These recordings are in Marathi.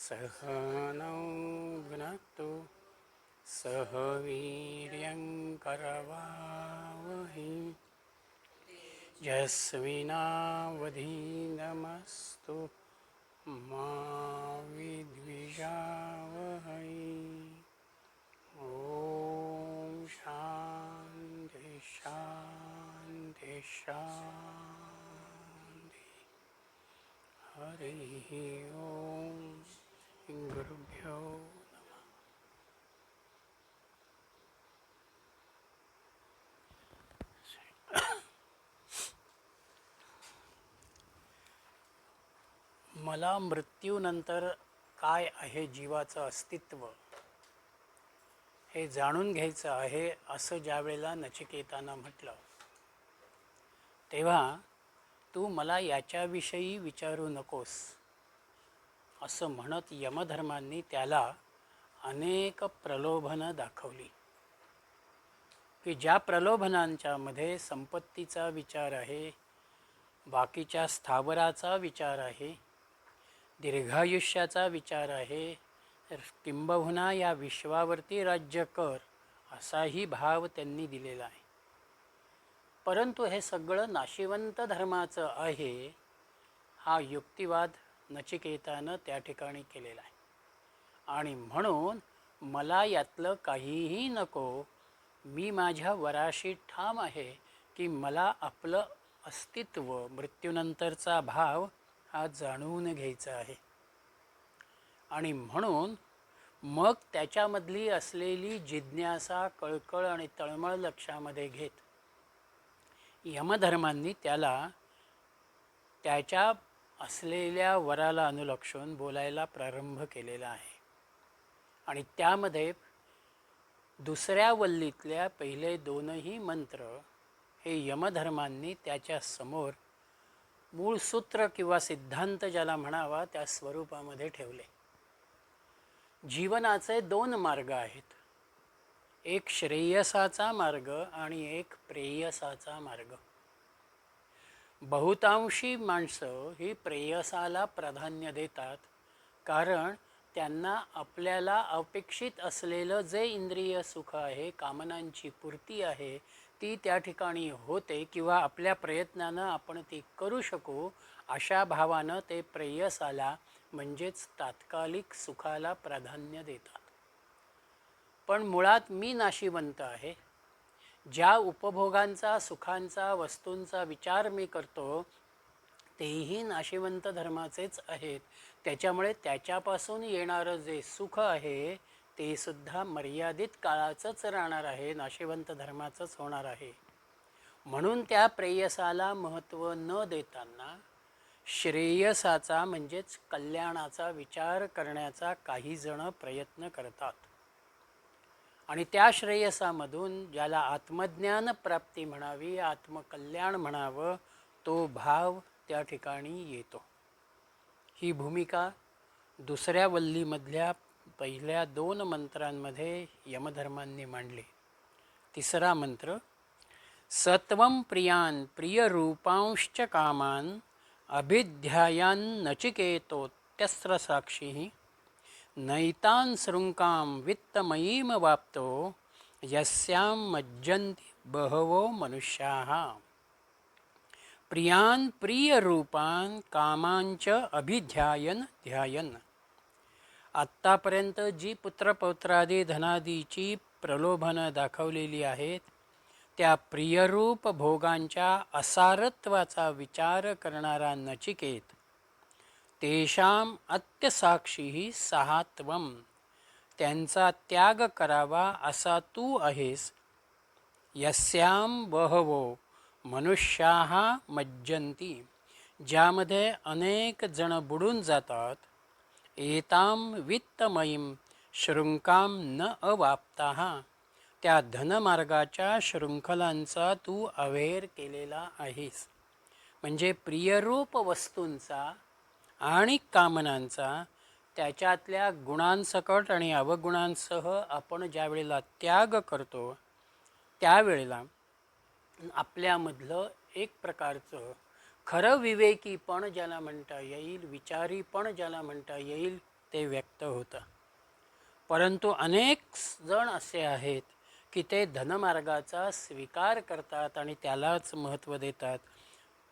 सहनौ भुनक्तु सह वीर्यङ्करवावहै यस्मिनावधीतमस्तु मा विद्विषावहै। ॐ शान्ति शान्ति शान्ति। हरिः ओम। गुरुभ्यो नमः। मला मृत्यूनंतर काय आहे जीवाचं अस्तित्व हे जाणून घ्यायचं आहे असं ज्या वेळेला नचिकेतानं म्हटलं तेव्हा तू मला याच्याविषयी विचारू नकोस असं म्हणत यमधर्मांनी त्याला अनेक प्रलोभनं दाखवली की ज्या प्रलोभनांच्या मध्ये संपत्तीचा विचार आहे, बाकीच्या स्थावराचा विचार आहे, दीर्घायुष्याचा विचार आहे, किंबहुना या विश्वावरती राज्य कर असाही भाव त्यांनी दिलेला आहे. परंतु हे सगळं नाशिवंत धर्माचं आहे हा युक्तिवाद नचिकेतानं त्या ठिकाणी केलेला आहे. आणि म्हणून मला यातलं काहीही नको, मी माझ्या वराशी ठाम आहे की मला आपलं अस्तित्व मृत्यूनंतरचा भाव हा जाणून घ्यायचा आहे. आणि म्हणून मग त्याच्यामधली असलेली जिज्ञासा, कळकळ आणि तळमळ लक्षामध्ये घेत यमधर्मांनी त्याला त्याच्या असलेल्या वराला अनुलक्षून बोलायला प्रारंभ केलेला आहे. आणि त्यामध्ये दुसऱ्या वल्लीतल्या पहिले दोनही मंत्र हे यमधर्मांनी त्याच्या समोर मूळ सूत्र किंवा सिद्धांत ज्याला म्हणावा त्या स्वरूपामध्ये ठेवले. जीवनाचे दोन मार्ग आहेत, एक श्रेयसाचा मार्ग आणि एक प्रेयसाचा मार्ग. बहुतांशी माणसं ही प्रेयसाला प्राधान्य देतात, कारण त्यांना आपल्याला अपेक्षित असलेलं जे इंद्रिय सुख आहे, कामनांची पूर्ती आहे ती त्या ठिकाणी होते किंवा आपल्या प्रयत्नानं आपण ती करू शकू अशा भावानं ते प्रेयसाला म्हणजेच तात्कालिक सुखाला प्राधान्य देतात. पण मुळात मी नाशिवंत आहे. ज्या उपभोगांचा, सुखांचा, वस्तूंचा विचार मी करतो तेही नाशिवंत धर्माचेच आहेत. त्याच्यामुळे त्याच्यापासून येणारं जे सुख आहे ते सुद्धा मर्यादित काळाचंच राहणार आहे, नाशिवंत धर्माचंच होणार आहे. म्हणून त्या प्रेयसाला महत्त्व न देताना श्रेयसाचा म्हणजेच कल्याणाचा विचार करण्याचा काही जण प्रयत्न करतात. आणि त्या श्रेयसामधून ज्याला आत्मज्ञान प्राप्ती म्हणावी, आत्मकल्याण म्हणावं, तो भाव त्या ठिकाणी येतो. ही भूमिका दुसऱ्या वल्लीमधल्या पहिल्या दोन मंत्रांमध्ये यमधर्मांनी मांडली. तिसरा मंत्र, सत्वं प्रियान प्रियरूपांश्च कामान अभिध्यायान नचिकेतोत्यस्त्र साक्षी नैतान शृंकां वित्तमयीम वाप्तो यस्यां मज्जन्ति बहवो मनुष्याः. प्रियान प्रियरूपान कामांच अभिध्यायन ध्यायन. आत्तापर्यंत जी पुत्रपौत्रादी धनादीची प्रलोभनं दाखवलेली आहेत त्या प्रियरूप भोगांच्या असारत्वाचा विचार करणारा नचिकेत तेषाम अत्यसाक्षी सहात्वम, त्यांचा त्याग करावा असा तू आहेस. यस्याम बहवो मनुष्याः मज्जन्ति, ज्यामध्ये अनेक जण बुडून जातात. एताम वित्तमयीम शृंकाम न अवाप्ताः, त्या धनमार्गाच्या शृंखलांचा तू अवेर केलेला आहेस. म्हणजे प्रियरूप वस्तूंचा आणि कामनांचा त्याच्यातल्या गुणांसकट आणि अवगुणांसह आपण ज्या वेळेला त्याग करतो त्यावेळेला आपल्यामधलं एक प्रकारचं खरं विवेकीपण ज्याला म्हणता येईल, विचारीपण ज्याला म्हणता येईल, ते व्यक्त होतं. परंतु अनेक जण असे आहेत की ते धनमार्गाचा स्वीकार करतात आणि त्यालाच महत्त्व देतात.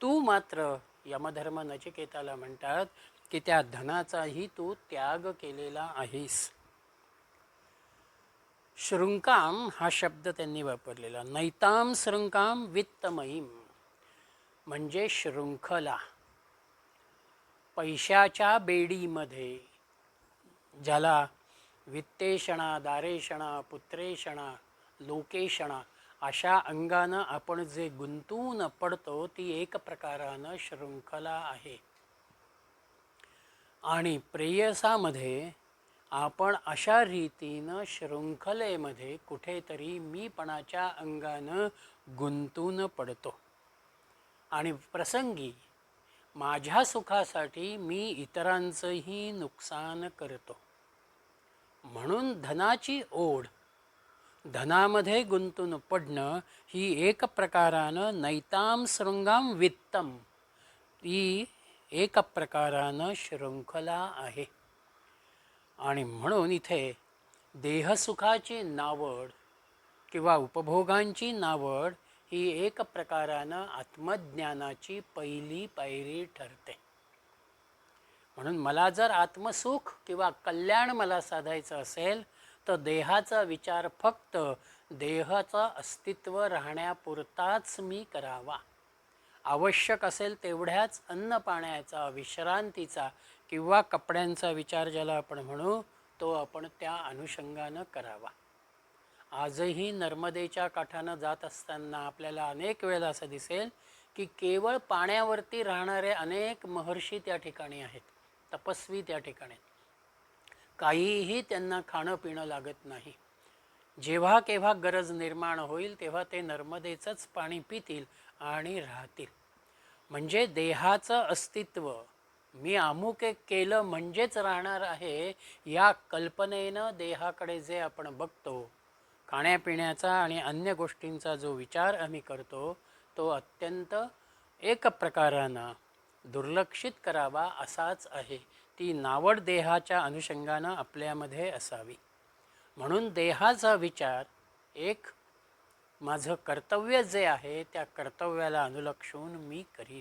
तू मात्र यमधर्म नचिकेताला म्हणतात की त्या धनाचाही तू त्याग केलेला आहेस. शृंकाम हा शब्द त्यांनी वापरलेला. नैताम शृंकाम वित्तमयीम म्हणजे शृंखला. पैशाच्या बेडीमध्ये ज्याला वित्तेषणा, दारेषणा, पुत्रेषणा, लोकेषणा अशा अंगानं आपण जे गुंतून पडतो ती एक प्रकारानं शृंखला आहे. आणि प्रेयसामध्ये आपण अशा रीतीनं शृंखलेमध्ये कुठेतरी मीपणाच्या अंगानं गुंतून पडतो आणि प्रसंगी माझ्या सुखासाठी मी इतरांचंही नुकसान करतो. म्हणून धनाची ओढ, धनामध्ये गुंतून पडणं ही एक प्रकारानं नैताम शृंगाम वित्तम, ती एक प्रकारानं शृंखला आहे. आणि म्हणून इथे देहसुखाची नावड किंवा उपभोगांची नावड ही एक प्रकारानं आत्मज्ञानाची पहिली पायरी ठरते. म्हणून मला जर आत्मसुख किंवा कल्याण मला साधायचं असेल तर देहाचा विचार फक्त देहाचं अस्तित्व राहण्यापुरताच मी करावा. आवश्यक असेल तेवढ्याच अन्न पाण्याचा, विश्रांतीचा किंवा कपड्यांचा विचार ज्याला आपण म्हणू तो आपण त्या अनुषंगानं करावा. आजही नर्मदेच्या काठानं जात असताना आपल्याला अनेक वेळेला असं दिसेल की केवळ पाण्यावरती राहणारे अनेक महर्षी त्या ठिकाणी आहेत, तपस्वी त्या ठिकाणी. काहीही त्यांना खाणं पिणं लागत नाही. जेव्हा केव्हा गरज निर्माण होईल तेव्हा ते नर्मदेचंच पाणी पितील आणि राहतील. म्हणजे देहाचं अस्तित्व मी अमुक एक केलं म्हणजेच राहणार आहे या कल्पनेनं देहाकडे जे आपण बघतो, खाण्यापिण्याचा आणि अन्य गोष्टींचा जो विचार आम्ही करतो तो अत्यंत एक प्रकारानं दुर्लक्षित करावा असाच आहे. ती नावड देहाच्या अनुषंगानं आपल्यामध्ये असावी. म्हणून देहाचा विचार एक माझं कर्तव्य जे आहे त्या कर्तव्याला अनुलक्षून मी करीन.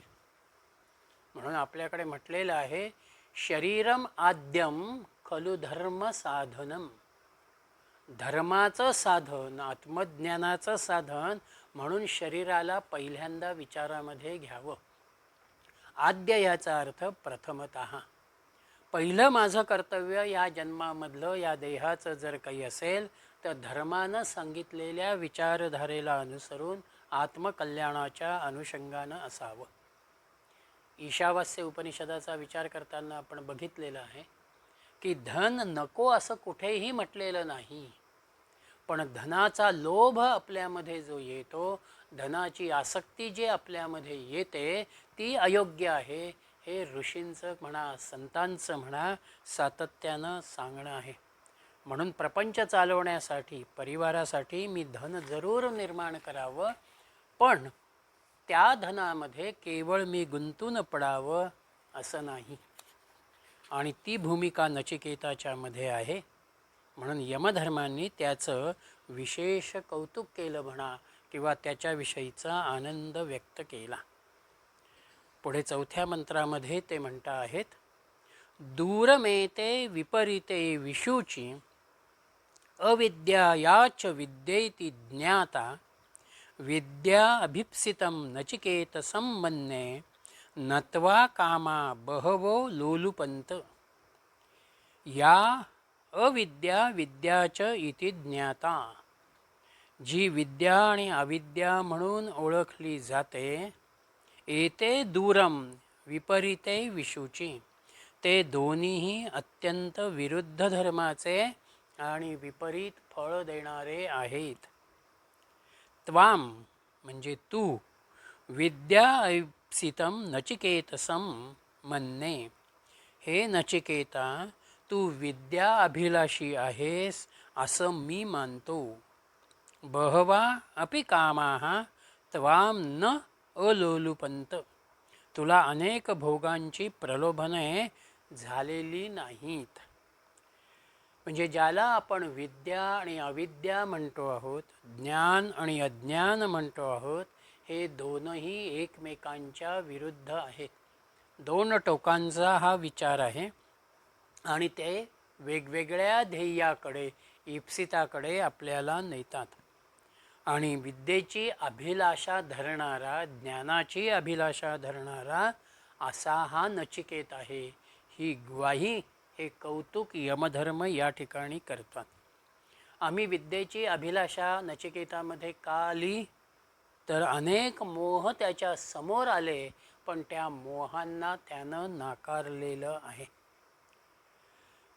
म्हणून आपल्याकडे म्हटलेलं आहे शरीरम आद्यम खलु धर्म साधनम. धर्माचं साधन, आत्मज्ञानाचं साधन म्हणून शरीराला पहिल्यांदा विचारामध्ये घ्यावं. आद्य याचा अर्थ प्रथमतः. पहिलं माझं कर्तव्य या जन्मामधलं या देहाचं जर काही असेल तर धर्मानं सांगितलेल्या विचारधारेला अनुसरून आत्मकल्याणाच्या अनुषंगानं असावं. ईशावास्य उपनिषदाचा विचार करताना आपण बघितलेलं आहे की धन नको असं कुठेही म्हटलेलं नाही, पण धनाचा लोभ आपल्यामध्ये जो येतो, धनाची आसक्ती जी आपल्यामध्ये येते ती अयोग्य आहे हे ऋषींचं म्हणा, संतांचं म्हणा सातत्यानं सांगणं आहे. म्हणून प्रपंच चालवण्यासाठी, परिवारासाठी मी धन जरूर निर्माण करावं, पण त्या धनामध्ये केवळ मी गुंतून पडावं असं नाही. आणि ती भूमिका नचिकेताच्या मध्ये आहे. म्हणून यमधर्मांनी त्याचं विशेष कौतुक केलं म्हणा किंवा त्याच्याविषयीचा आनंद व्यक्त केला. पुढे चौथ्या मंत्रामध्ये ते म्हणता आहेत, दूरमेते विपरीते विशुची अविद्या याच विद्येति ज्ञाता विद्या अभिप्सितं नचिकेतसं मन्ये नत्वा कामा बहवो लोलुपंत. या अविद्या विद्याच इति ज्ञाता. जी विद्या आणि अविद्या म्हणून ओळखली जाते, एते दूरम विपरीते विशुची, ते दोन्हीही अत्यंत विरुद्ध धर्माचे आणि विपरीत फळ देणारे आहेत. त्वाम म्हणजे तू, विद्या ऐप्सितम नचिकेतसम मन्ये, हे नचिकेता तू विद्या अभिलाषी आहेस असं मी मानतो. बहवा अपि कामाः त्वाम न अलोलुपंत. तुला अनेक भोगांची प्रलोभने झालेली नाहीत. म्हणजे ज्याला आपण विद्या आणि अविद्या म्हणतो आहोत, ज्ञान आणि अज्ञान म्हणतो आहोत, हे दोनही एकमेकांच्या विरुद्ध आहेत. दोन टोकांचा हा विचार आहे आणि ते वेगवेगळ्या ध्येयाकडे, इप्सिताकडे आपल्याला नेतात. आणि विद्येची अभिलाषा धरणारा, ज्ञानाची अभिलाषा धरणारा असा हा नचिकेत आहे. ही ग्वाही, हे कौतुक यमधर्म या ठिकाणी करतात. आम्ही विद्येची अभिलाषा नचिकेतामध्ये का आली, तर अनेक मोह त्याच्या समोर आले, पण त्या मोहांना त्यानं नाकारलेलं आहे.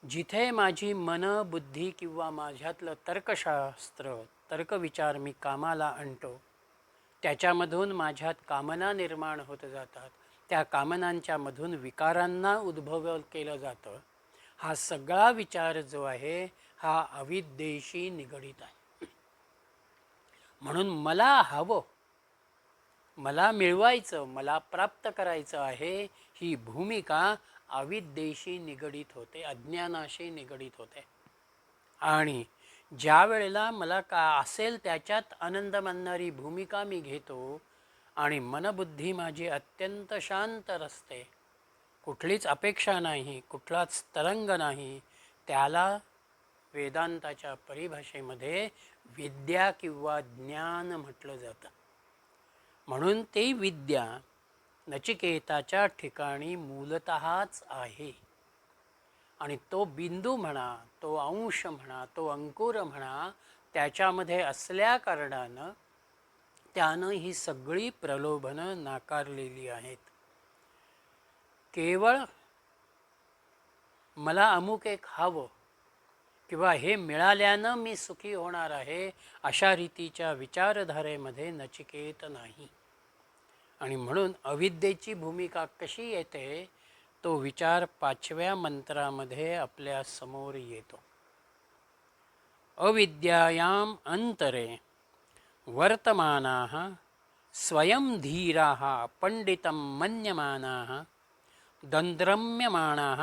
जिथे माझी मन, बुद्धी किंवा माझ्यातलं तर्कशास्त्र, तर्कविचार मी कामाला आणतो, त्याच्यामधून माझ्यात कामना निर्माण होत जातात. त्या कामनांच्या मधून विकारांना उद्भव केलं जातं. हा सगळा विचार जो आहे हा अविद्येशी निगडित आहे. म्हणून मला हवं, मला मिळवायचं, मला प्राप्त करायचं आहे, ही भूमिका अविद्येशी निगडित होते, अज्ञानाशी निगडित होते. आणि ज्या वेळेला मला का असेल त्याच्यात आनंद मानणारी भूमिका मी घेतो आणि मनबुद्धी माझी अत्यंत शांत असते, कुठलीच अपेक्षा नाही, कुठलाच तरंग नाही, त्याला वेदांताच्या परिभाषेमध्ये विद्या किंवा ज्ञान म्हटलं जातं. म्हणून ते विद्या नचिकेताच्या ठिकाणी मूलतःच आहे. आणि तो बिंदू म्हणा, तो अंश म्हणा, तो अंकुर म्हणा, त्याच्यामध्ये असल्या कारणानं त्यानं ही सगळी प्रलोभनं नाकारलेली आहेत. केवळ मला अमुक एक हवं किंवा हे मिळाल्यानं मी सुखी होणार आहे, अशा रीतीच्या विचारधारेमध्ये नचिकेत नाही. आणि म्हणून अविद्येची भूमिका कशी येते, तो विचार 5व्या मंत्रामध्ये आपल्या समोर येतो. अविद्यायाम अंतरे वर्तमानाः स्वयं धीराः पंडितं मन्यमानाः दंद्रम्यमाणाः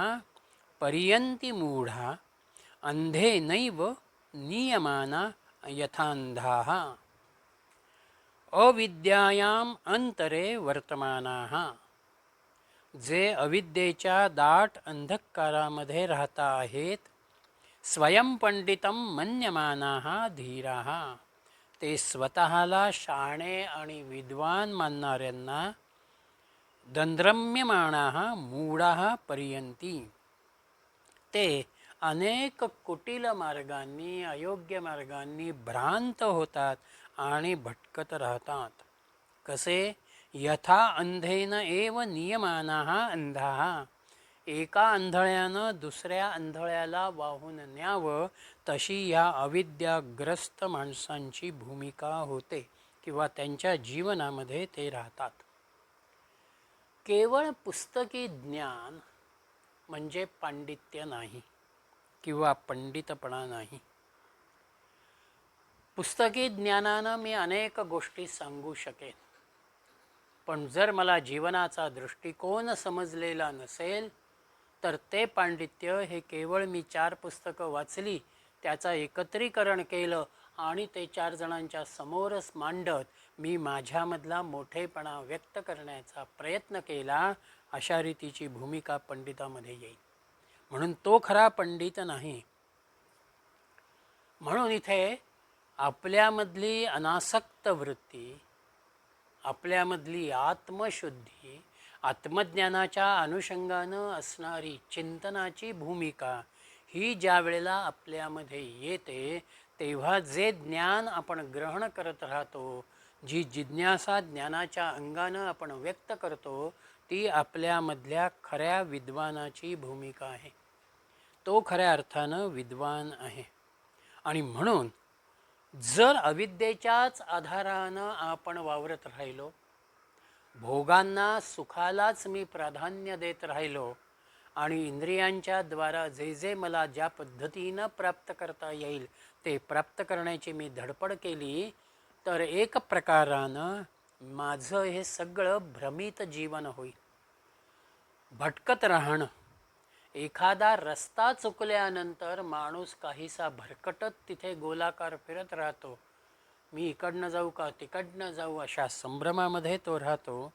पर्यन्ति मूढा अंधेनैव नियमाना यथांधाः. अविद्यायाम अंतरे वर्तमानाः, जे अविद्येच्या दाट अंधकारामध्ये राहता आहेत, स्वयंपंडितं मन्यमानाः धीराः, ते स्वतःला शाणे आणि विद्वान मानणाऱ्यांना, दंद्रम्यमाणाः मूढाः पर्यंती, ते अनेक कुटील मार्गांनी, अयोग्य मार्गांनी भ्रांत होतात आणि भटकत राहतात. कसे? यथा अंधेन एव नियमानाः अंधाः, एका आंधळ्यानं दुसऱ्या आंधळ्याला वाहून न्यावं, तशी या अविद्याग्रस्त माणसांची भूमिका होते किंवा त्यांच्या जीवनामध्ये ते राहतात. केवळ पुस्तकी ज्ञान म्हणजे पांडित्य नाही किंवा पंडितपणा नाही. पुस्तकी ज्ञानानं मी अनेक गोष्टी सांगू शकेन, पण जर मला जीवनाचा दृष्टिकोन समजलेला नसेल, तर ते पांडित्य हे केवळ मी 4 पुस्तकं वाचली, त्याचं एकत्रीकरण केलं आणि ते 4 जणांच्या समोरच मांडत मी माझ्यामधला मोठेपणा व्यक्त करण्याचा प्रयत्न केला, अशा रीतीची भूमिका पंडितामध्ये येईल. म्हणून तो खरा पंडित नाही. म्हणून इथे आपल्यामधली अनासक्त वृत्ती, आपल्यामधली आत्मशुद्धी, आत्मज्ञानाच्या अनुषंगानं असणारी चिंतनाची भूमिका, ही ज्या वेळेला आपल्यामध्ये येते, तेव्हा जे ज्ञान आपण ग्रहण करत राहतो, जी जिज्ञासा ज्ञानाच्या अंगानं आपण व्यक्त करतो, ती आपल्यामधल्या खऱ्या विद्वानाची भूमिका आहे. तो खऱ्या अर्थानं विद्वान आहे. आणि म्हणून जर अविद्येच्याच आधारानं आपण वावरत राहिलो, भोगांना, सुखालाच मी प्राधान्य देत राहिलो आणि इंद्रियांच्या द्वारा जे जे मला ज्या पद्धतीनं प्राप्त करता येईल ते प्राप्त करण्याची मी धडपड केली, तर एक प्रकारानं माझं हे सगळं भ्रमित जीवन होईल, भटकत राहणं, एखादा रस्ता चुकल्यानंतर माणूस काहीसा भरकटत तिथे गोलाकार फिरत राहतो. मी इकडनं जाऊ का तिकडनं जाऊ अशा संभ्रमामध्ये तो राहतो.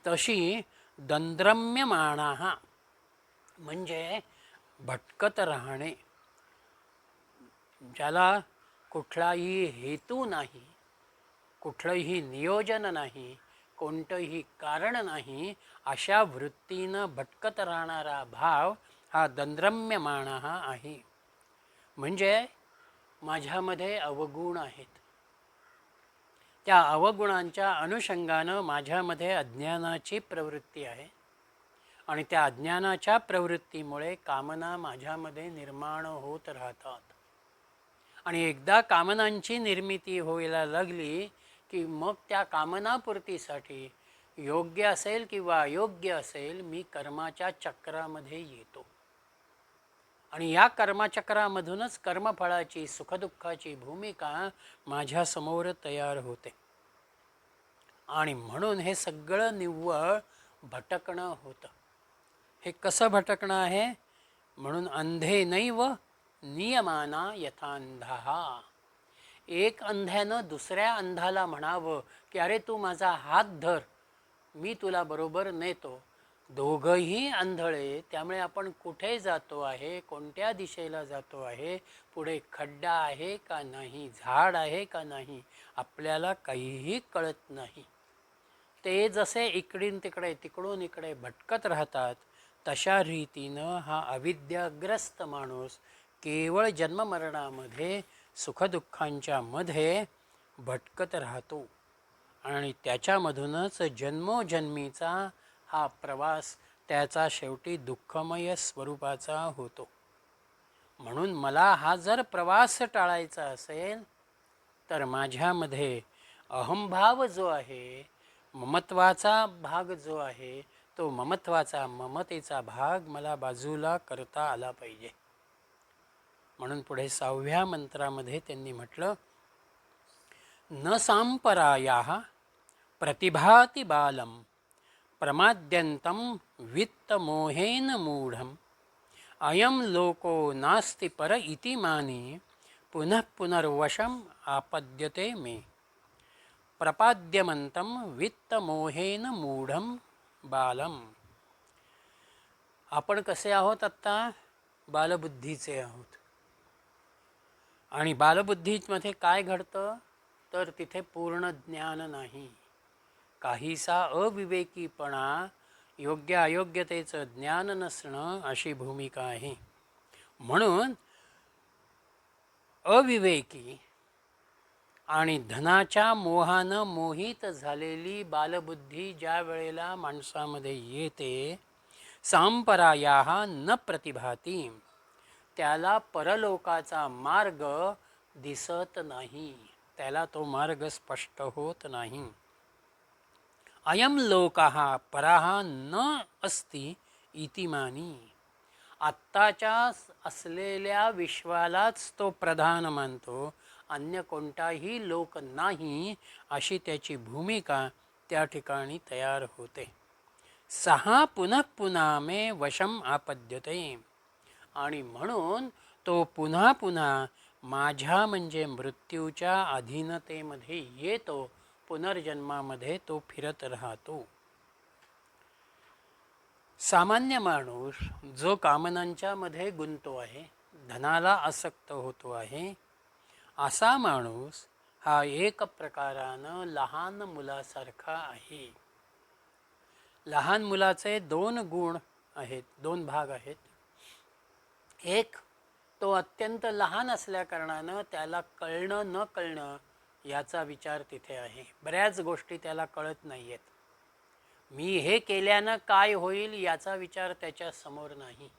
तशी दंद्रम्यमाणा म्हणजे भटकत राहणे, ज्याला कुठलाही हेतू नाही, कुठलंही नियोजन नाही, कोणतंही कारण नाही, अशा वृत्तीनं भटकत राहणारा भाव हा दंद्रम्यमाण आहे. म्हणजे माझ्यामध्ये अवगुण आहेत, त्या अवगुणांच्या अनुषंगानं माझ्यामध्ये अज्ञानाची प्रवृत्ती आहे आणि त्या अज्ञानाच्या प्रवृत्तीमुळे कामना माझ्यामध्ये निर्माण होत राहतात. आणि एकदा कामनांची निर्मिती व्हायला लागली की मग त्या कामनापूर्तीसाठी योग्य असेल किंवा अयोग्य असेल, मी कर्माच्या चक्रामध्ये येतो आणि या कर्मचक्रामधूनच कर्मफळाची सुखदुःखाची भूमिका माझ्यासमोर तयार होते. आणि म्हणून हे सगळं निव्वळ भटकणं होतं. हे कसं भटकणं आहे? म्हणून अंधे नैव नियमाना यथांधा. एक अंध्यानं दुसऱ्या अंधाला म्हणावं की अरे तू माझा हात धर, मी तुला बरोबर नेतो. दोघंही आंधळे, त्यामुळे आपण कुठे जातो आहे, कोणत्या दिशेला जातो आहे, पुढे खड्डा आहे का नाही, झाड आहे का नाही, आपल्याला काहीही कळत नाही. ते जसे इकडून तिकडे तिकडून इकडे भटकत राहतात, तशा रीतीनं हा अविद्याग्रस्त माणूस केवळ जन्ममरणामध्ये सुखदुःखांच्या मध्ये भटकत राहतो आणि त्याच्यामधूनच जन्मोजन्मीचा हा प्रवास त्याचा शेवटी दुःखमय स्वरूपाचा होतो. म्हणून मला हा जर प्रवास टाळायचा असेल तर माझ्यामध्ये अहंभाव जो आहे, ममत्वाचा भाग जो आहे, तो ममतेचा भाग मला बाजूला करता आला पाहिजे. म्हणून पुढे 6व्या मंत्रामध्ये त्यांनी म्हटलं, न सांपरायाः प्रतिभाति बालम प्रमाद्यंतम वित्तमोहेन मूढम अयम लोको नास्ति पर इति मानी पुनः पुनर्वशम आपद्यते मे. प्रपाद्यमंतम वित्तमोहेन मूढम बालम. आपण कसे आहोत आत्ता? बालबुद्धीचे आहोत. आणि बालबुद्धीमध्ये काय घडतं? तर तिथे पूर्ण ज्ञान नाही, काहीसा अविवेकीपणा, योग्य अयोग्यतेचं ज्ञान नसणं अशी भूमिका आहे. म्हणून अविवेकी आणि धनाच्या मोहानं मोहित झालेली बालबुद्धी ज्या वेळेला माणसामध्ये येते, सांपरायाः न प्रतिभाती, त्याला परलोकाचा मार्ग दिसत नाही, त्याला तो मार्ग स्पष्ट होत नाही. अयम लोकः पराः न अस्ति इति मानी, आत्ताच्या असलेल्या विश्वालाच तो प्रधान मानतो, अन्य कोणताही लोक नाही, अशी त्याची भूमिका त्या ठिकाणी तयार होते. सहा पुनः पुन्हा मे वशम आपद्यते. आणि म्हणून तो पुन्हा पुन्हा माझ्या म्हणजे मृत्यूच्या अधीनतेमध्ये येतो, पुनर्जन्मामध्ये तो फिरत राहतो. सामान्य माणूस जो कामनांच्या मध्ये गुंतो आहे, धनाला आसक्त होतो आहे, असा माणूस हा एक प्रकारानं लहान मुलासारखा आहे. लहान मुलाचे दोन गुण आहेत, दोन भाग आहेत. एक, तो अत्यंत लहान असल्याकारणानं त्याला कळणं न कळणं याचा विचार तिथे आहे. बऱ्याच गोष्टी त्याला कळत नाही आहेत. मी हे केल्यानं काय होईल याचा विचार त्याच्या समोर नाही.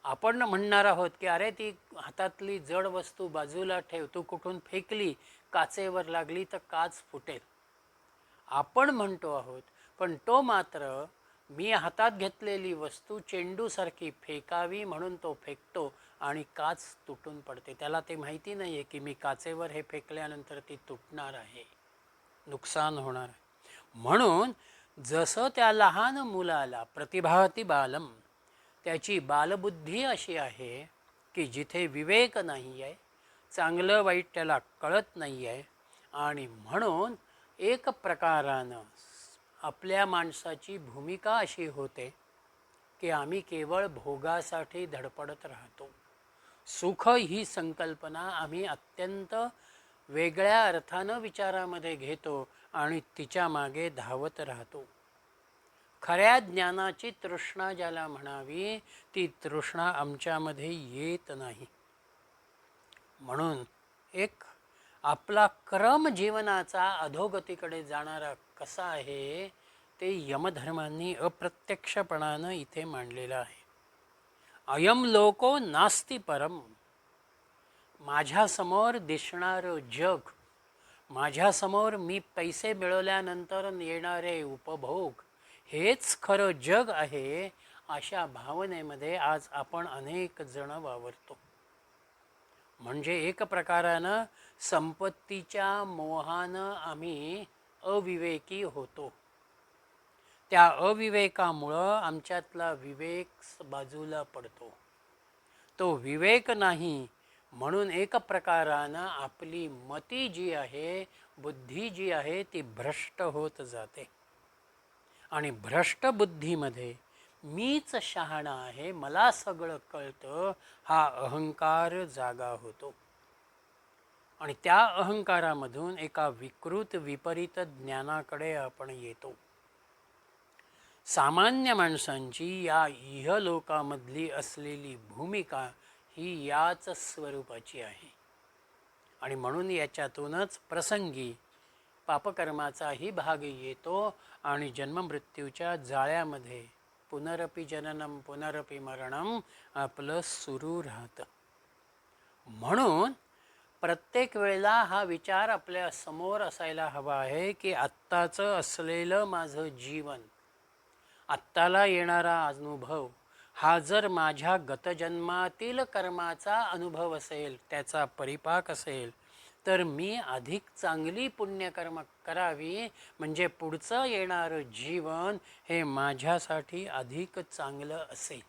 आपण म्हणणार आहोत की अरे ती हातातली जड वस्तू बाजूला ठेव, तू कुठून फेकली, काचेवर लागली तर काच फुटेल, आपण म्हणतो आहोत. पण तो मात्र मी हातात घेतलेली वस्तू चेंडूसारखी फेकावी म्हणून तो फेकतो आणि काच तुटून पडते. त्याला ते माहिती नाही आहे की मी काचेवर हे फेकल्यानंतर ती तुटणार आहे, नुकसान होणार आहे. म्हणून जसं त्या लहान मुलाला प्रतिभाती बालम, त्याची बालबुद्धी अशी आहे की जिथे विवेक नाही आहे, चांगलं वाईट त्याला कळत नाही आहे, आणि म्हणून एक प्रकारानं आपल्या माणसाची भूमिका अशी होते की आम्ही केवळ भोगासाठी धडपडत राहतो. सुख ही संकल्पना आम्ही अत्यंत वेगळ्या अर्थानं विचारामध्ये घेतो आणि तिच्या मागे धावत राहतो. खऱ्या ज्ञानाची तृष्णा ज्याला म्हणावी, ती तृष्णा आमच्यामध्ये येत नाही. म्हणून एक आपला क्रम जीवनाचा अधोगतीकडे जाणारा कसा आहे ते यमधर्मांनी अप्रत्यक्षपणानं इथे मांडलेलं आहे. अयम लोको नास्ति परम. माझ्यासमोर दिसणारं जग, माझ्यासमोर मी पैसे मिळवल्यानंतर येणारे उपभोग, हेच खरं जग आहे, अशा भावनेमध्ये आज आपण अनेक जण वावरतो. म्हणजे एक प्रकारानं संपत्तीच्या मोहानं आम्ही अविवेकी होतो. त्या अविवेकामुळं आमच्यातला विवेक बाजूला पडतो. तो विवेक नाही म्हणून एक प्रकारानं आपली मती जी आहे, बुद्धी जी आहे, ती भ्रष्ट होत जाते. आणि भ्रष्ट बुद्धीमध्ये मीच शहाणा आहे, मला सगळं कळतं, हा अहंकार जागा होतो. आणि त्या अहंकारामधून एका विकृत विपरीत ज्ञानाकडे आपण येतो. सामान्य माणसांची या इहलोकामधली असलेली भूमिका ही याच स्वरूपाची आहे. आणि म्हणून याच्यातूनच प्रसंगी पापकर्माचाही भाग येतो आणि जन्ममृत्यूच्या जाळ्यामध्ये पुनरपि जननम पुनरपि मरणम आपलं सुरू राहतं. म्हणून प्रत्येक वेळेला हा विचार आपल्या समोर असायला हवा आहे की आत्ताचं असलेलं माझं जीवन, आत्ताला येणारा अनुभव, हा जर माझ्या गतजन्मातील कर्माचा अनुभव असेल, त्याचा परिपाक असेल, तर मी अधिक चांगली पुण्यकर्म करावी, म्हणजे पुढचं येणारं जीवन हे माझ्यासाठी अधिक चांगलं असेल.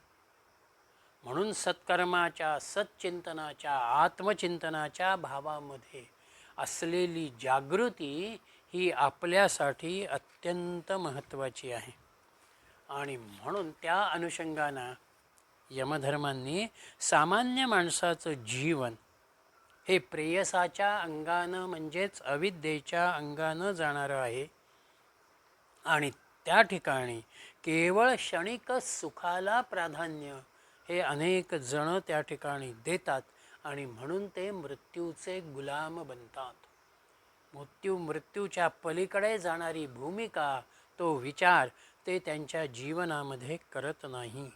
म्हणून सत्कर्माच्या, सच्चिंतनाच्या, आत्मचिंतनाच्या भावामध्ये असलेली जागृती ही आपल्यासाठी अत्यंत महत्त्वाची आहे. आणि म्हणून त्या अनुषंगानं यमधर्मांनी सामान्य माणसाचं जीवन हे प्रेयसाच्या अंगानं म्हणजेच अविद्येच्या अंगानं जाणारं आहे. आणि त्या ठिकाणी केवळ क्षणिक सुखाला प्राधान्य हे अनेक जण त्या ठिकाणी देतात आणि म्हणून ते मृत्यूचे गुलाम बनतात. मृत्यूच्या पलीकडे जाणारी भूमिका, तो विचार ते त्यांच्या जीवनामध्ये करत नाही.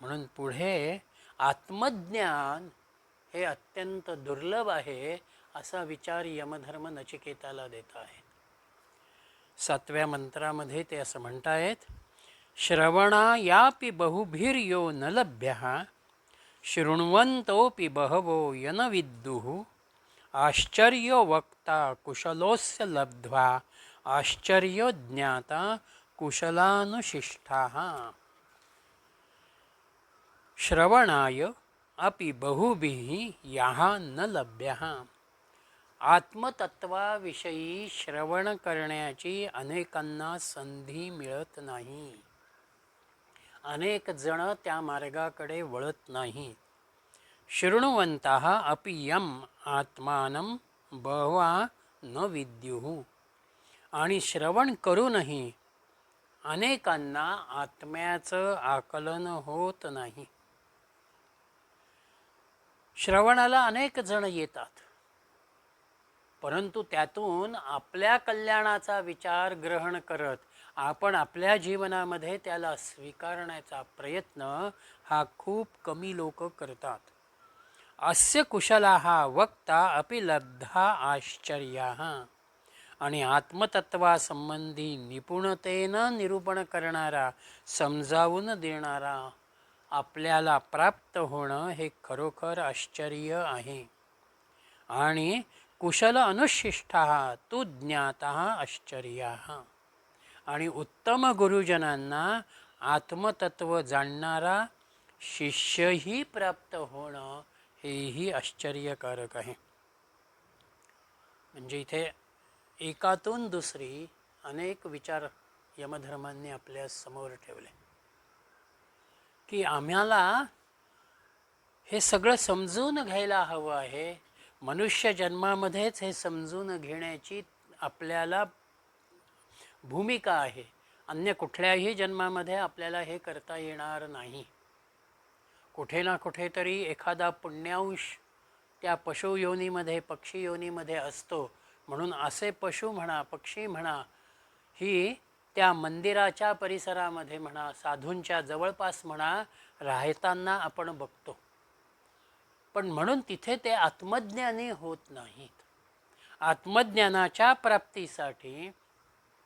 म्हणून पुढे आत्मज्ञान हे अत्यंत दुर्लभ आहे असा विचार यमधर्म नचिकेताला देत आहेत. 7व्या मंत्रामध्ये ते असं म्हणतायत, श्रवणायापि बहुभिर्यो न लभ्यः शृण्वन्तोऽपि बहवो यन विद्युः आश्चर्यो वक्ता कुशलोस्य लब्ध्वा आश्चर्यो ज्ञाता कुशलानुशिष्टाः. श्रवणाय अपि बहुभिः याः न लभ्यः. आत्मतत्वाविषयी श्रवण करण्याची अनेकांना संधी मिळत नाही. अनेक जण त्या मार्गाकडे वळत नाही. शृण्वन्तः अपि यम आत्मानं बहवा न विद्युः. आणि श्रवण करूनही अनेकांना आत्म्याचं आकलन होत नाही. श्रवणाला अनेक जण येतात, परंतु त्यातून आपल्या कल्याणाचा विचार ग्रहण करत आपण आपल्या जीवनामध्ये त्याला स्वीकारण्याचा प्रयत्न हा खूप कमी लोक करतात. अस्य कुशलाः वक्ता अपि लब्धा आश्चर्याः. आणि आत्मतत्वासंबंधी निपुणतेनं निरूपण करणारा, समजावून देणारा आपल्याला प्राप्त होणं हे खरोखर आश्चर्य आहे. आणि कुशल अनुशिष्टाः तु ज्ञाताः आश्चर्याः. आणि उत्तम गुरुजनांना आत्मतत्व जाणणारा शिष्यही प्राप्त होणं हेही आश्चर्यकारक आहे. म्हणजे इथे एकातून दुसरी अनेक विचार यमधर्मांनी आपल्या समोर ठेवले की आम्हाला हे सगळं समजून घ्यायला हवं आहे. मनुष्य जन्मामध्येच हे समजून घेण्याची आपल्याला भूमिका आहे. अन्य कुठल्याही जन्मामध्ये आपल्याला हे करता येणार नाही. कुठे ना कुठेतरी एखादा पुण्यांश त्या पशु योनीमध्ये पक्षी योनीमध्ये असतो. म्हणून असे पशु म्हणा पक्षी म्हणा ही त्या मंदिराच्या परिसरामध्ये म्हणा साधूंच्या जवळपास म्हणा राहताना आपण बघतो. पण म्हणून तिथे ते आत्मज्ञानी होत नाहीत. आत्मज्ञानाच्या प्राप्तीसाठी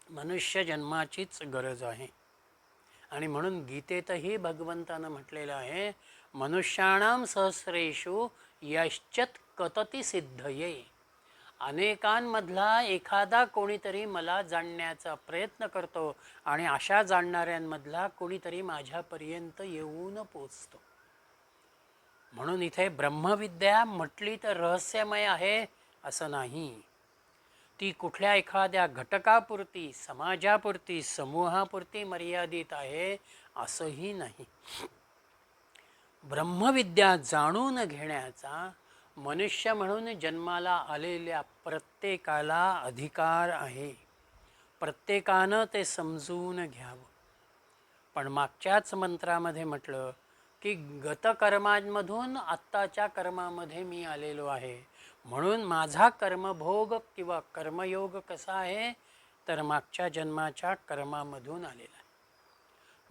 मनुष्य जन्माचीच गरज आहे. आणि म्हणून गीतेतही भगवंतानं म्हटलेलं आहे, मनुष्याणाम सहस्रेषु यश्चत कतती सिद्धये. अनेकांमधला एखादा कोणीतरी मला जाणण्याचा प्रयत्न करतो आणि अशा जाणणाऱ्यांमधला कोणीतरी माझ्यापर्यंत येऊन पोचतो. म्हणून इथे ब्रह्मविद्या म्हटली तर रहस्यमय आहे असं नाही. ती कुठल्या एखाद्या घटकापुरती समाजापुरती समूहापुरती मर्यादित आहे असंही नाही. ब्रह्मविद्या जाणून घेण्याचा मनुष्य म्हणून जन्माला आलेल्या प्रत्येकाला अधिकार आहे. प्रत्येकानं ते समजून घ्यावं. पण मागच्याच मंत्रामध्ये म्हटलं की गतकर्मांमधून आत्ताच्या कर्मामध्ये मी आलेलो आहे. म्हणून माझा कर्मभोग किंवा कर्मयोग कसा आहे तर मागच्या जन्माच्या कर्मामधून आलेला आहे.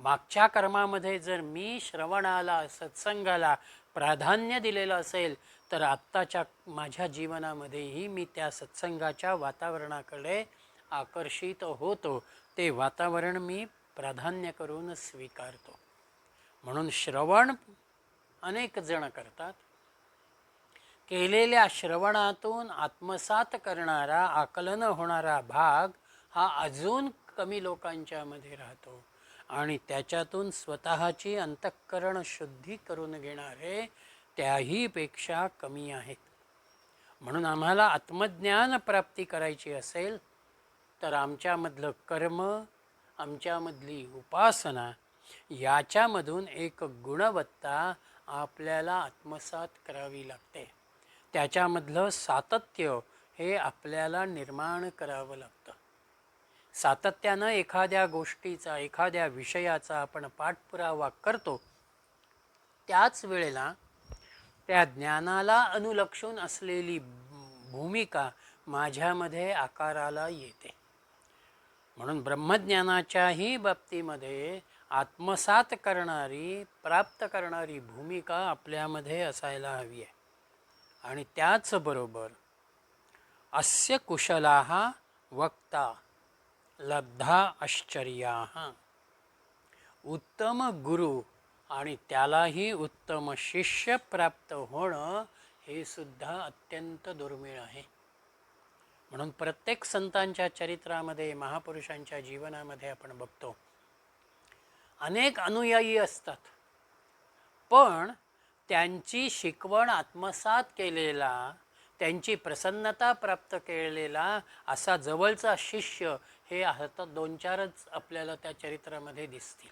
मागच्या कर्मामध्ये जर मी श्रवणाला सत्संगाला प्राधान्य दिलेलं असेल तर आत्ताच्या माझ्या जीवनामध्येही मी त्या सत्संगाच्या वातावरणाकडे आकर्षित होतो. ते वातावरण मी प्राधान्य करून स्वीकारतो. म्हणून श्रवण अनेक जण करतात. केलेल्या श्रवणातून आत्मसात करणारा आकलन होणारा भाग हा अजून कमी लोकांच्यामध्ये राहतो आणि त्याच्यातून स्वतःची अंतःकरण शुद्धी करून घेणारे त्याहीपेक्षा कमी आहेत. म्हणून आम्हाला आत्मज्ञान प्राप्ती करायची असेल तर आमच्यामधलं कर्म आमच्यामधली उपासना याच्यामधून एक गुणवत्ता आपल्याला आत्मसात करावी लागते. त्याच्यामधलं सातत्य हे आपल्याला निर्माण करावं लागतं. सातत्यानं एखाद्या गोष्टीचा एखाद्या विषयाचा आपण पाठपुरावा करतो त्याच वेळेला त्या ज्ञानाला अनुलक्षून असलेली भूमिका माझ्यामध्ये आकाराला येते. म्हणून ब्रह्मज्ञानाच्याही बाबतीमध्ये आत्मसात करणारी प्राप्त करणारी भूमिका आपल्यामध्ये असायला हवी आहे. आणि त्याचबरोबर अस्य कुशलाः वक्ता लब्धा आश्चर्याः. उत्तम गुरु आणि त्यालाही उत्तम शिष्य प्राप्त होणं हे सुद्धा अत्यंत दुर्मिळ आहे. म्हणून प्रत्येक संतांच्या चरित्रामध्ये महापुरुषांच्या जीवनामध्ये आपण बघतो अनेक अनुयायी असतात. पण त्यांची शिकवण आत्मसात केलेला त्यांची प्रसन्नता प्राप्त केलेला असा जवळचा शिष्य हे आता 2-4च आपल्याला त्या चरित्रामध्ये दिसतील.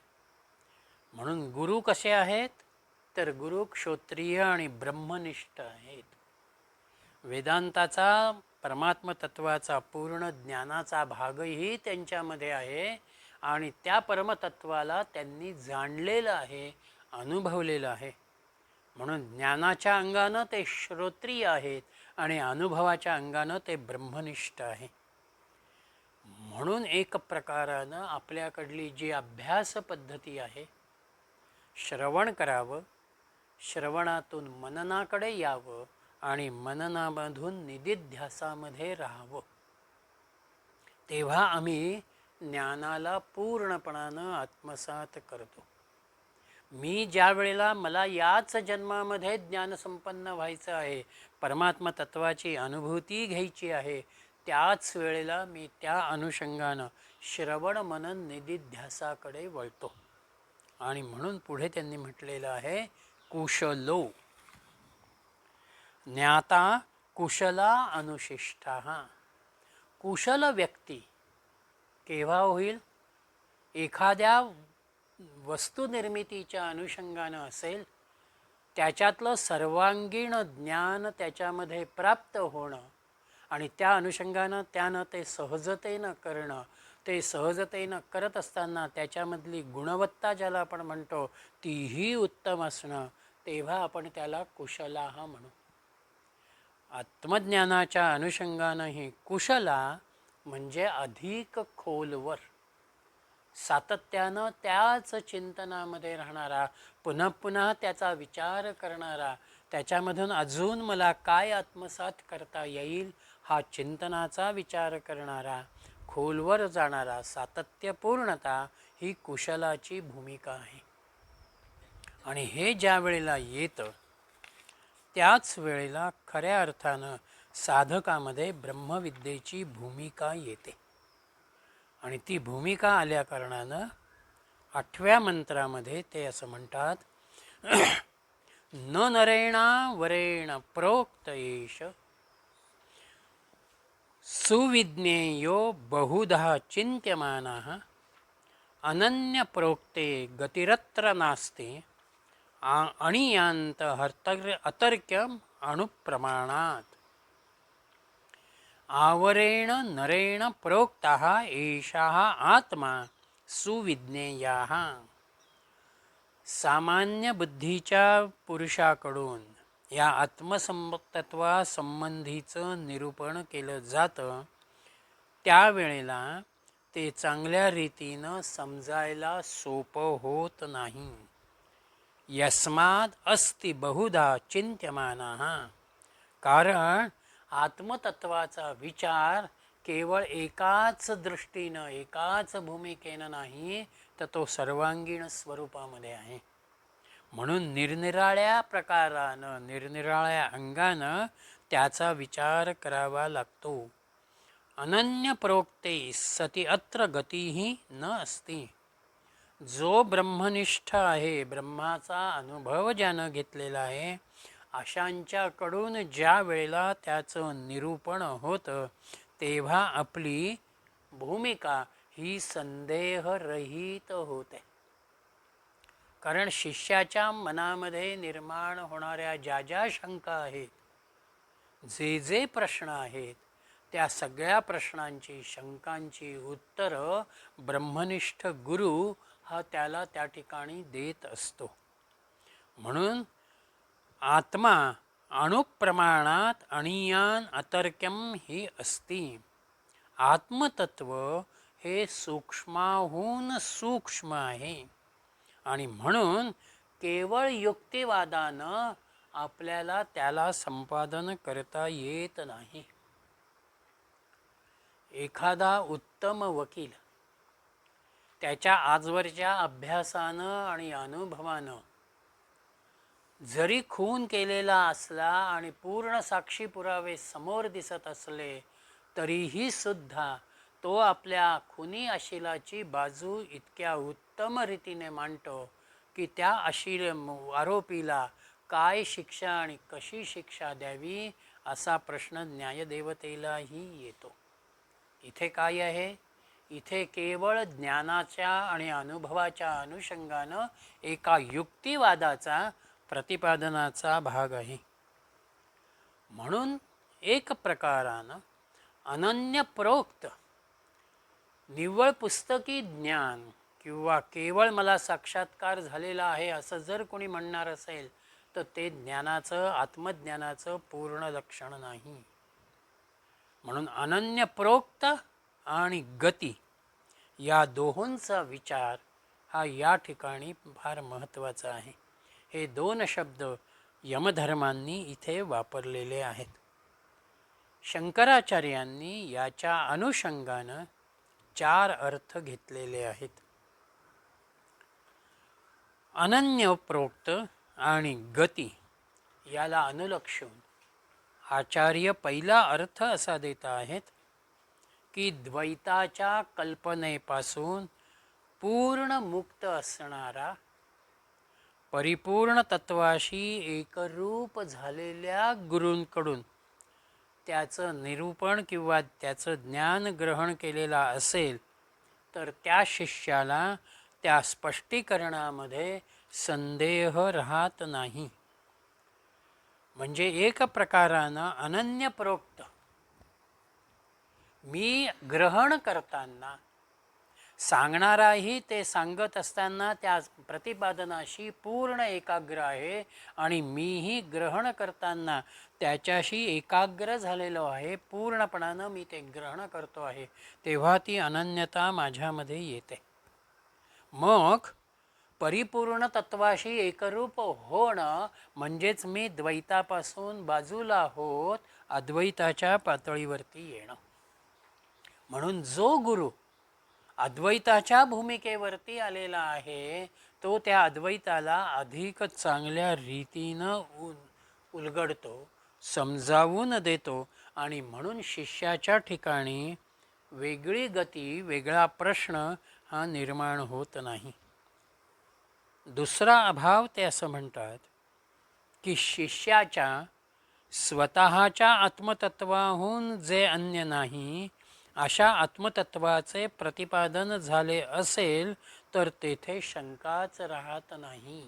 म्हणून गुरु कसे आहेत तर गुरु क्षोत्रिय आणि ब्रह्मनिष्ठ आहेत. वेदांताचा परमात्मतत्वाचा पूर्ण ज्ञानाचा भागही त्यांच्यामध्ये आहे आणि त्या परमतत्वाला त्यांनी जाणलेलं आहे अनुभवलेलं आहे. म्हणून ज्ञानाच्या अंगानं ते श्रोत्रिय आहेत आणि अनुभवाच्या अंगानं ते ब्रह्मनिष्ठ आहे. म्हणून एक प्रकारानं आपल्याकडली जी अभ्यास पद्धती आहे श्रवण करावं, श्रवणातून मननाकडे यावं आणि मननामधून निदिध्यासामध्ये राहावं. तेव्हा आम्ही ज्ञानाला पूर्णपणानं आत्मसात करतो. मी ज्या वेळेला मला याच जन्मामध्ये ज्ञानसंपन्न व्हायचं आहे परमात्मा तत्वाची अनुभूती घ्यायची आहे त्याच वेळेला मी त्या अनुषंगानं श्रवण मनन निदिध्यासाकडे वळतो. आणि म्हणून पुढे त्यांनी म्हटलेलं आहे कुशलो ज्ञाता कुशला अनुशिष्टा. कुशल व्यक्ती केव्हा होईल? एखाद्या वस्तुनिर्मितीच्या अनुषंगानं असेल, त्याच्यातलं सर्वांगीण ज्ञान त्याच्यामध्ये प्राप्त होणं आणि त्या अनुषंगानं त्यानं ते सहजतेनं करणं, ते सहजतेनं करत असताना त्याच्यामधली गुणवत्ता ज्याला आपण म्हणतो तीही उत्तम असणं, तेव्हा आपण त्याला कुशलाह म्हणू. आत्मज्ञानाच्या अनुषंगानंही कुशला म्हणजे अधिक खोलवर सातत्यानं त्याच चिंतनामध्ये राहणारा, पुन्हा पुन्हा त्याचा विचार करणारा, त्याच्यामधून अजून मला काय आत्मसात करता येईल हा चिंतनाचा विचार करणारा, खोलवर जाणारा, सातत्यपूर्णता ही कुशलाची भूमिका आहे. आणि हे ज्या वेळेला येतं त्याच वेळेला खऱ्या अर्थानं साधकामध्ये ब्रह्मविद्येची भूमिका येते. आणि ती भूमिका आल्या कारणानं 8व्या मंत्रामध्ये ते असं म्हणतात न नरेणा वरेण प्रोक्त एष सुविज्ञेयो बहुधा चिंत्यमानः अनन्य प्रोक्ते गतिरत्र नास्ति अणियांत अतर्क्यम अणुप्रमाणात. आवरेण नरेण प्रोक्तः एषः आत्मा सुविज्ञेयः. सामान्य बुद्धीच्या पुरुषाकडून या आत्मतत्वासंबंधीचं निरूपण केलं जातं, त्यावेळेला ते चांगल्या रीतीनं समजायला सोपं होत नाही. यस्माद अस्ति बहुधा चिंत्यमानः. कारण आत्मतत्वाचा विचार केवळ एकाच दृष्टीनं, एकाच भूमिकेनं नाही, तर तो सर्वांगीण स्वरूपामध्ये आहे. म्हणून निरनिराळ्या प्रकारानं, निरनिराळ्या अंगानं त्याचा विचार करावा लागतो. अनन्य प्रोक्ते सती अत्र गतीही न असती. जो ब्रह्मनिष्ठ आहे, ब्रह्माचा अनुभव ज्यानं घेतलेला आहे, अशांच्याकडून ज्या वेळेला त्याचं निरूपण होतं, तेव्हा आपली भूमिका ही संदेहरहित होते. कारण शिष्याच्या मनामध्ये निर्माण होणाऱ्या ज्या ज्या शंका आहेत, जे जे प्रश्न आहेत, त्या सगळ्या प्रश्नांची, शंकांची उत्तरं ब्रह्मनिष्ठ गुरु हा त्याला त्या ठिकाणी देत असतो. म्हणून आत्मा अणुप्रमाणात अणियान अतर्क्यम ही असती. आत्मतत्व हे सूक्ष्माहून सूक्ष्म आहे आणि म्हणून केवळ युक्तिवादानं आपल्याला त्याला संपादन करता येत नाही. एखादा उत्तम वकील त्याच्या आजवरच्या अभ्यासानं आणि अनुभवानं जरी खून केलेला असला आणि पूर्ण साक्षी पुरावे समोर दिसत असले, तरीही सुद्धा तो आपल्या खुनी अशिलाची बाजू इतक्या उत्तम रीतीने मांडतो की त्या आरोपीला काय शिक्षा आणि कशी शिक्षा द्यावी असा प्रश्न न्यायदेवतेलाही येतो. इथे काय आहे? इथे केवळ ज्ञानाच्या आणि अनुभवाच्या अनुषंगानं एका युक्तिवादाचा, प्रतिपादनाचा भाग आहे. म्हणून एक प्रकारानं अनन्य प्रोक्त निव्वळ पुस्तकी ज्ञान किंवा केवळ मला साक्षात्कार झालेला आहे असं जर कोणी म्हणणार असेल, तर ते ज्ञानाचं, आत्मज्ञानाचं पूर्ण लक्षण नाही. म्हणून अनन्य प्रोक्त आणि गती या दोहोंचा विचार हा या ठिकाणी फार महत्त्वाचा आहे. हे दोन शब्द यमधर्मांनी इथे वापरलेले आहेत. शंकराचार्यांनी याच्या अनुषंगानं 4 अर्थ घेतलेले आहेत. अनन्य प्रोक्त आणि गती याला अनुलक्षून आचार्य पहिला अर्थ असा देत आहेत की द्वैताच्या कल्पनेपासून पूर्ण मुक्त असणारा परिपूर्ण तत्वाशी एकरूप झालेल्या गुरूंकडून त्याचं निरूपण किंवा त्याचं ज्ञान ग्रहण केलेलं असेल तर त्या शिष्याला त्या स्पष्टीकरणामध्ये संदेह राहत नाही. म्हणजे एक प्रकारानं अनन्यप्रोक्त मी ग्रहण करताना सांगणाराही ते सांगत असताना त्या प्रतिपादनाशी पूर्ण एकाग्र आहे आणि मीही ग्रहण करताना त्याच्याशी एकाग्र झालेलो आहे, पूर्णपणानं मी ते ग्रहण करतो आहे, तेव्हा ती अनन्यता माझ्यामध्ये येते. मग परिपूर्ण तत्वाशी एकरूप होणं म्हणजेच मी द्वैतापासून बाजूला होत अद्वैताच्या पातळीवरती येणं. म्हणून जो गुरु अद्वैताच्या भूमिकेवरती आलेला आहे तो त्या अद्वैताला अधिक चांगल्या रीतीनं उलगडतो, समजावून देतो आणि म्हणून शिष्याच्या ठिकाणी वेगळी गती, वेगळा प्रश्न हा निर्माण होत नाही. दुसरा अभाव ते असं म्हणतात की शिष्याच्या स्वतःच्या आत्मतत्वाहून जे अन्य नाही अशा आत्मतत्वाचे प्रतिपादन झाले असेल तर तेथे शंकाच राहत नाही.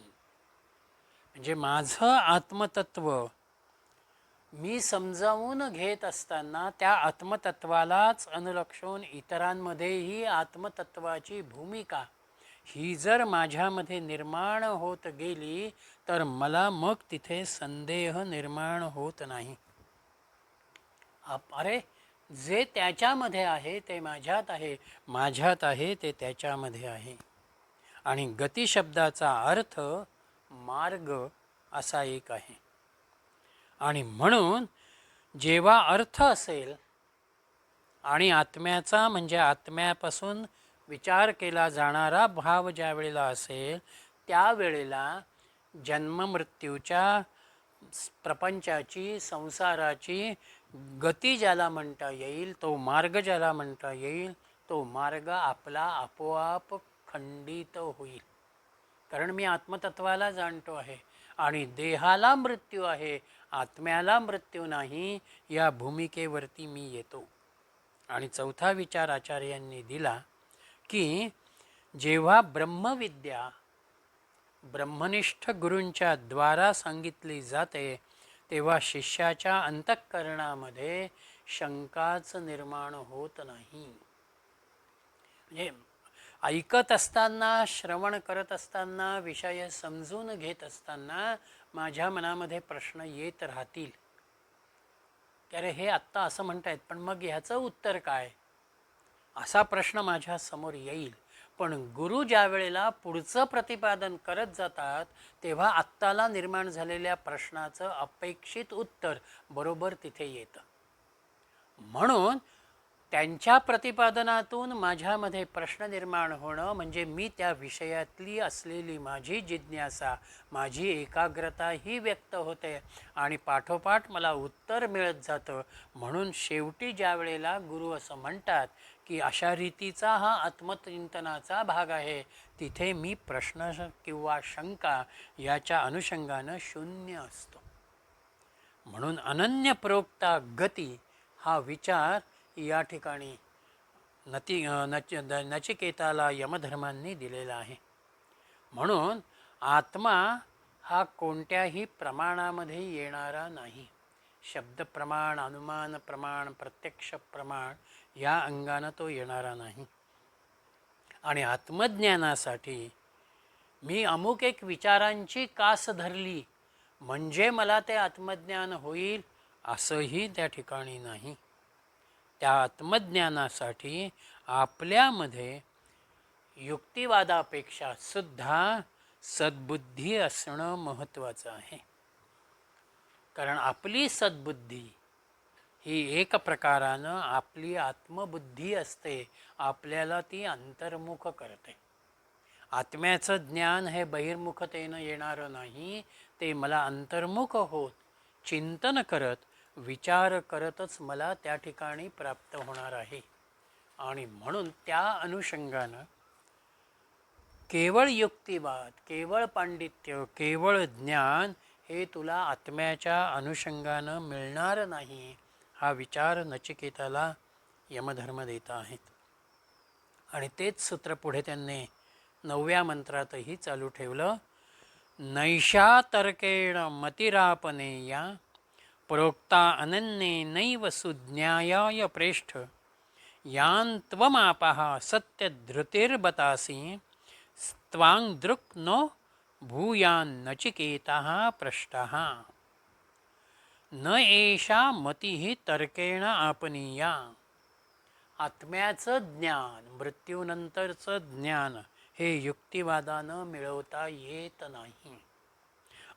म्हणजे माझं आत्मतत्व मी समजावून घेत असताना त्या आत्मतत्वालाच अनुलक्षून इतरांमध्येही आत्मतत्वाची भूमिका ही जर माझ्यामध्ये निर्माण होत गेली तर मला मग तिथे संदेह निर्माण होत नाही. अरे जे त्याच्यामध्ये आहे ते माझ्यात आहे, माझ्यात आहे ते त्याच्यामध्ये आहे. आणि गती शब्दाचा अर्थ मार्ग असा एक आहे. आणि म्हणून जेव्हा अर्थ असेल आणि आत्म्याचा म्हणजे आत्म्यापासून विचार केला जाणारा भाव ज्या वेळेला असेल त्यावेळेला जन्ममृत्यूच्या प्रपंचाची, संसाराची गती ज्याला म्हणता येईल, तो मार्ग ज्याला म्हणता येईल, तो मार्ग आपला आपोआप खंडित होईल. कारण मी आत्मतत्वाला जाणतो आहे आणि देहाला मृत्यू आहे, आत्म्याला मृत्यू नाही, या भूमिकेवरती मी येतो. आणि चौथा विचार आचार्यांनी दिला की जेव्हा ब्रह्मविद्या ब्रह्मनिष्ठ गुरूंच्या द्वारा सांगितली जाते तेव्हा शिष्याच्या अंतःकरणामध्ये शंकाच निर्माण होत नाही. म्हणजे ऐकत असताना, श्रवण करत असताना, विषय समजून घेत असताना माझ्या मनामध्ये प्रश्न येत राहतील की अरे हे आत्ता असं म्हणतायत पण मग ह्याचं उत्तर काय, असा प्रश्न माझ्या समोर येईल. पण गुरु ज्या वेळेला पुढचं प्रतिपादन करत जातात तेव्हा आत्ताला निर्माण झालेल्या प्रश्नाचं अपेक्षित उत्तर बरोबर तिथे येतं. म्हणून त्यांच्या प्रतिपादनातून माझ्यामध्ये प्रश्न निर्माण होणं म्हणजे मी त्या विषयातली असलेली माझी जिज्ञासा, माझी एकाग्रता ही व्यक्त होते आणि पाठोपाठ मला उत्तर मिळत जातं. म्हणून शेवटी ज्या वेळेला गुरु असं म्हणतात की अशा रीतीचा हा आत्मचिंतनाचा भाग आहे, तिथे मी प्रश्न किंवा शंका याच्या अनुषंगानं शून्य असतो. म्हणून अनन्यप्रोक्ता गती हा विचार या ठिकाणी नचिकेताला यमधर्मांनी दिलेला आहे. म्हणून आत्मा हा कोणत्याही प्रमाणामध्ये येणारा नाही. शब्द प्रमाण, अनुमान प्रमाण, प्रत्यक्ष प्रमाण या अंगानं तो येणारा नाही. आणि आत्मज्ञानासाठी मी अमुक एक विचारांची कास धरली म्हणजे मला ते आत्मज्ञान होईल असंही त्या ठिकाणी नाही. त्या आत्मज्ञानासाठी आपल्यामध्ये युक्तिवादापेक्षा सुद्धा सद्बुद्धी असणं महत्त्वाचं आहे. कारण आपली सद्बुद्धी ही एक प्रकारानं आपली आत्मबुद्धी असते, आपल्याला ती अंतर्मुख करते. आत्म्याचं ज्ञान हे बहिर्मुखतेनं येणारं नाही, ते मला अंतर्मुख होत चिंतन करत विचार करतच मला त्या ठिकाणी प्राप्त होणार आहे. आणि म्हणून त्या अनुषंगानं केवळ युक्तिवाद, केवळ पांडित्य, केवळ ज्ञान हे तुला आत्म्याच्या अनुषंगानं मिळणार नाही, हा विचार नचिकेताला यमधर्म देत आहेत. आणि तेच सूत्र पुढे त्यांनी 9व्या मंत्रातही चालू ठेवलं. नैषा तर्केण मतिरापनेया प्रोक्ता अनन्ये नैव सुज्ञायाय प्रेष्ठ यां त्वमापः सत्यधृतिर्बतासि त्वां दृक् नो भूयान्नचिकेतः पृष्टः. न एषा मतिः तर्केण आपनीया. आत्म्याचं ज्ञान, मृत्यूनंतरचं ज्ञान हे युक्तिवादानं मिळवता येत नाही.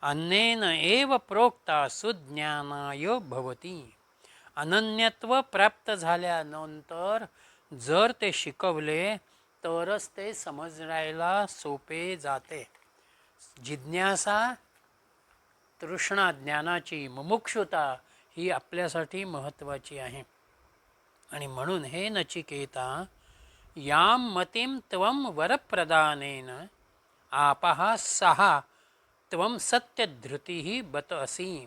अन्येन एव प्रोक्ता सुज्ञानाय भवती. अनन्यत्व प्राप्त झाल्यानंतर जर ते शिकवले तरच ते समजायला सोपे जाते. जिज्ञासा, तृष्णा ज्ञानाची, मुमुक्षुता ही आपल्यासाठी महत्त्वाची आहे. आणि म्हणून हे नचिकेता, यां मतिं त्वं वरप्रदानेन आपः सहा त्वं सत्यधृतिः बत असी.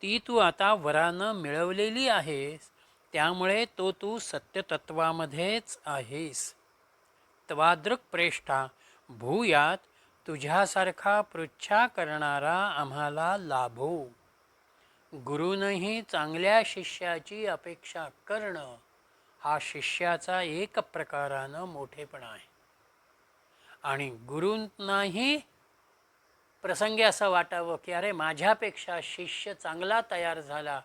ती तू आता वरानं मिळवलेली आहेस, त्यामुळे तू सत्यतत्वामध्येच आहेस. त्वादृक् प्रेष्ठा भूयात. तुझ्यासारखा पृच्छा करणारा आम्हाला लाभो. गुरूनही चांगल्या शिष्याची अपेक्षा करणं हा शिष्याचा एक प्रकारानं मोठेपणा आहे. आणि गुरूंनाही प्रसंगी असं वाटावं की अरे माझ्यापेक्षा शिष्य चांगला तयार झाला,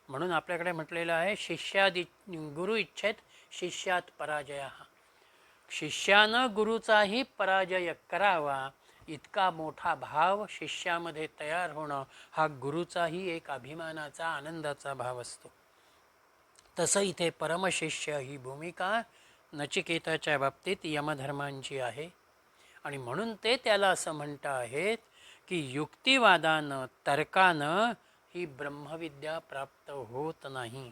म्हणून आपल्याकडे म्हटलेलं आहे शिष्यादि गुरु इच्छेत शिष्यात पराजय. शिष्यानं गुरुचाही पराजय करावा इतका मोठा भाव शिष्यामध्ये तयार होणं हा गुरुचाही एक अभिमानाचा, आनंदाचा भाव असतो. तसं इथे परमशिष्य ही भूमिका नचिकेताच्या बाबतीत यमधर्मांची आहे. आणि म्हणून ते त्याला असं म्हणत आहेत की युक्तिवादानं, तर्कानं ही ब्रह्मविद्या प्राप्त होत नाही.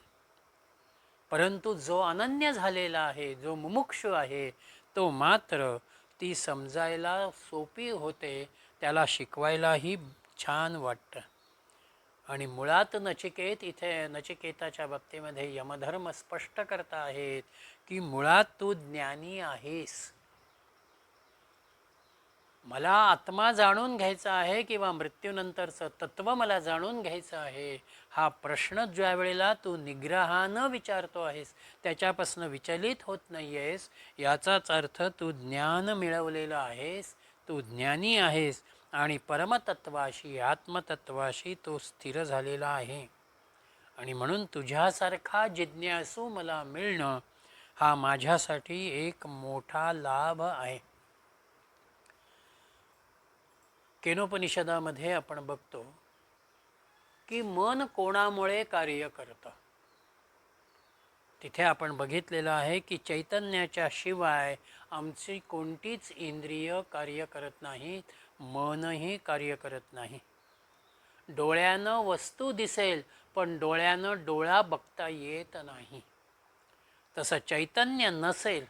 परंतु जो अनन्य झालेला आहे, जो मुमुक्षु आहे, तो मात्र ती समजायला सोपी होते, त्याला शिकवायलाही छान वाटतं. आणि मुळात नचिकेत इथे नचिकेताच्या बाबतीमध्ये यमधर्म स्पष्ट करता आहेत की मुळात तू ज्ञानी आहेस. मला आत्मा जाणून घ्यायचा आहे किंवा मृत्यूनंतरचं तत्व मला जाणून घ्यायचं आहे, हा प्रश्न ज्या वेळेला तू निग्रहानं विचारतो आहेस, त्याच्यापासून विचलित होत नाही आहेस, याचाच अर्थ तू ज्ञान मिळवलेलं आहेस, तू ज्ञानी आहेस आणि परमतत्वाशी, आत्मतत्वाशी तो स्थिर झालेला आहे. आणि म्हणून तुझ्यासारखा जिज्ञासू मला मिळणं हा माझ्यासाठी एक मोठा लाभ आहे. केनोपनिषदामध्ये आपण बघतो की मन कोणामुळे कार्य करतं. तिथे आपण बघितलेलं आहे की चैतन्याच्या शिवाय आमची कोणतीच इंद्रिय कार्य करत नाहीत, मनही कार्य करत नाही. डोळ्यानं वस्तू दिसेल पण डोळ्यानं डोळा बघता येत नाही. तसं चैतन्य नसेल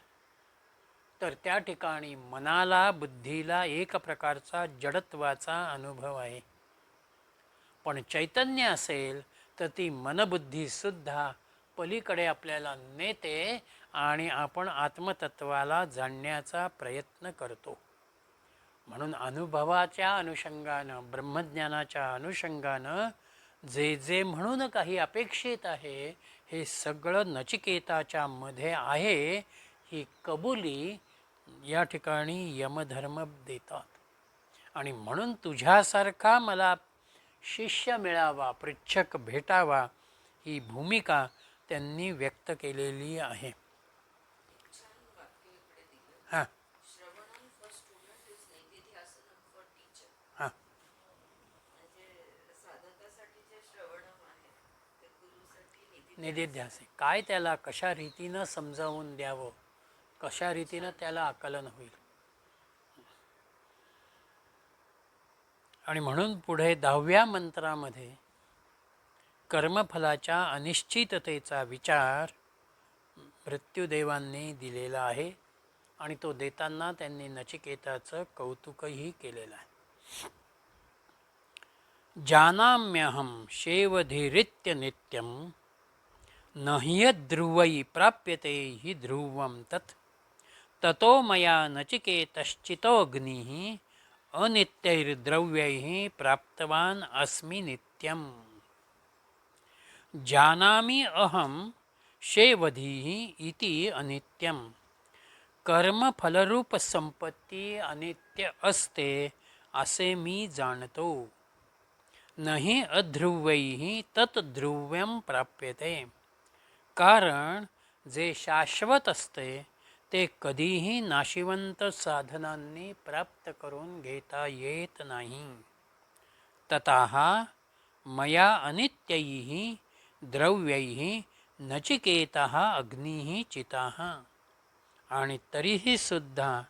तर त्या ठिकाणी मनाला, बुद्धीला एक प्रकारचा जडत्वाचा अनुभव आहे. पण चैतन्य असेल तर ती मनबुद्धीसुद्धा पलीकडे आपल्याला नेते आणि आपण आत्मतत्वाला जाणण्याचा प्रयत्न करतो. म्हणून अनुभवाच्या अनुषंगानं, ब्रह्मज्ञानाच्या अनुषंगानं जे जे म्हणून काही अपेक्षित आहे हे सगळं नचिकेताच्या मध्ये आहे, ही कबुली या ठिकाणी यमधर्म देतात. आणि म्हणून तुझ्यासारखा मला शिष्य मिळावा, पृच्छक भेटावा, ही भूमिका त्यांनी व्यक्त केलेली आहे. हां हां निधिध्यास काय, त्याला कशा रीतीनं समजावून द्यावं, कशा रीतीनं त्याला आकलन होईल. आणि म्हणून पुढे 10व्या मंत्रामध्ये कर्मफलाच्या अनिश्चिततेचा विचार मृत्यूदेवांनी दिलेला आहे. आणि तो देताना त्यांनी नचिकेताचं कौतुकही केलेलं आहे. जानाम्यहं शेवधिरित्य नित्यं न ह्यध्रुवै प्राप्यते हि ध्रुवं तत् ततो मया नचिकेतश्चितोऽग्निः अनित्यैर्द्रव्यैः प्राप्तवान् अस्मि नित्यम्. जानामि अहं शेवधिः इति अनित्यं. कर्मफलरूप संपत्ती अनित्य असते असे मी जाणतो. नहि अध्रुवैः तत् ध्रुव्यं प्राप्यते. कारण जे शाश्वत असते ते कधीही नाशिवंत साधनांनी प्राप्त करून घेता येत नाही. ततः मया अनित्यैः द्रव्यैः नचिकेतः अग्निः चिताः. आणि तरीही सुद्धा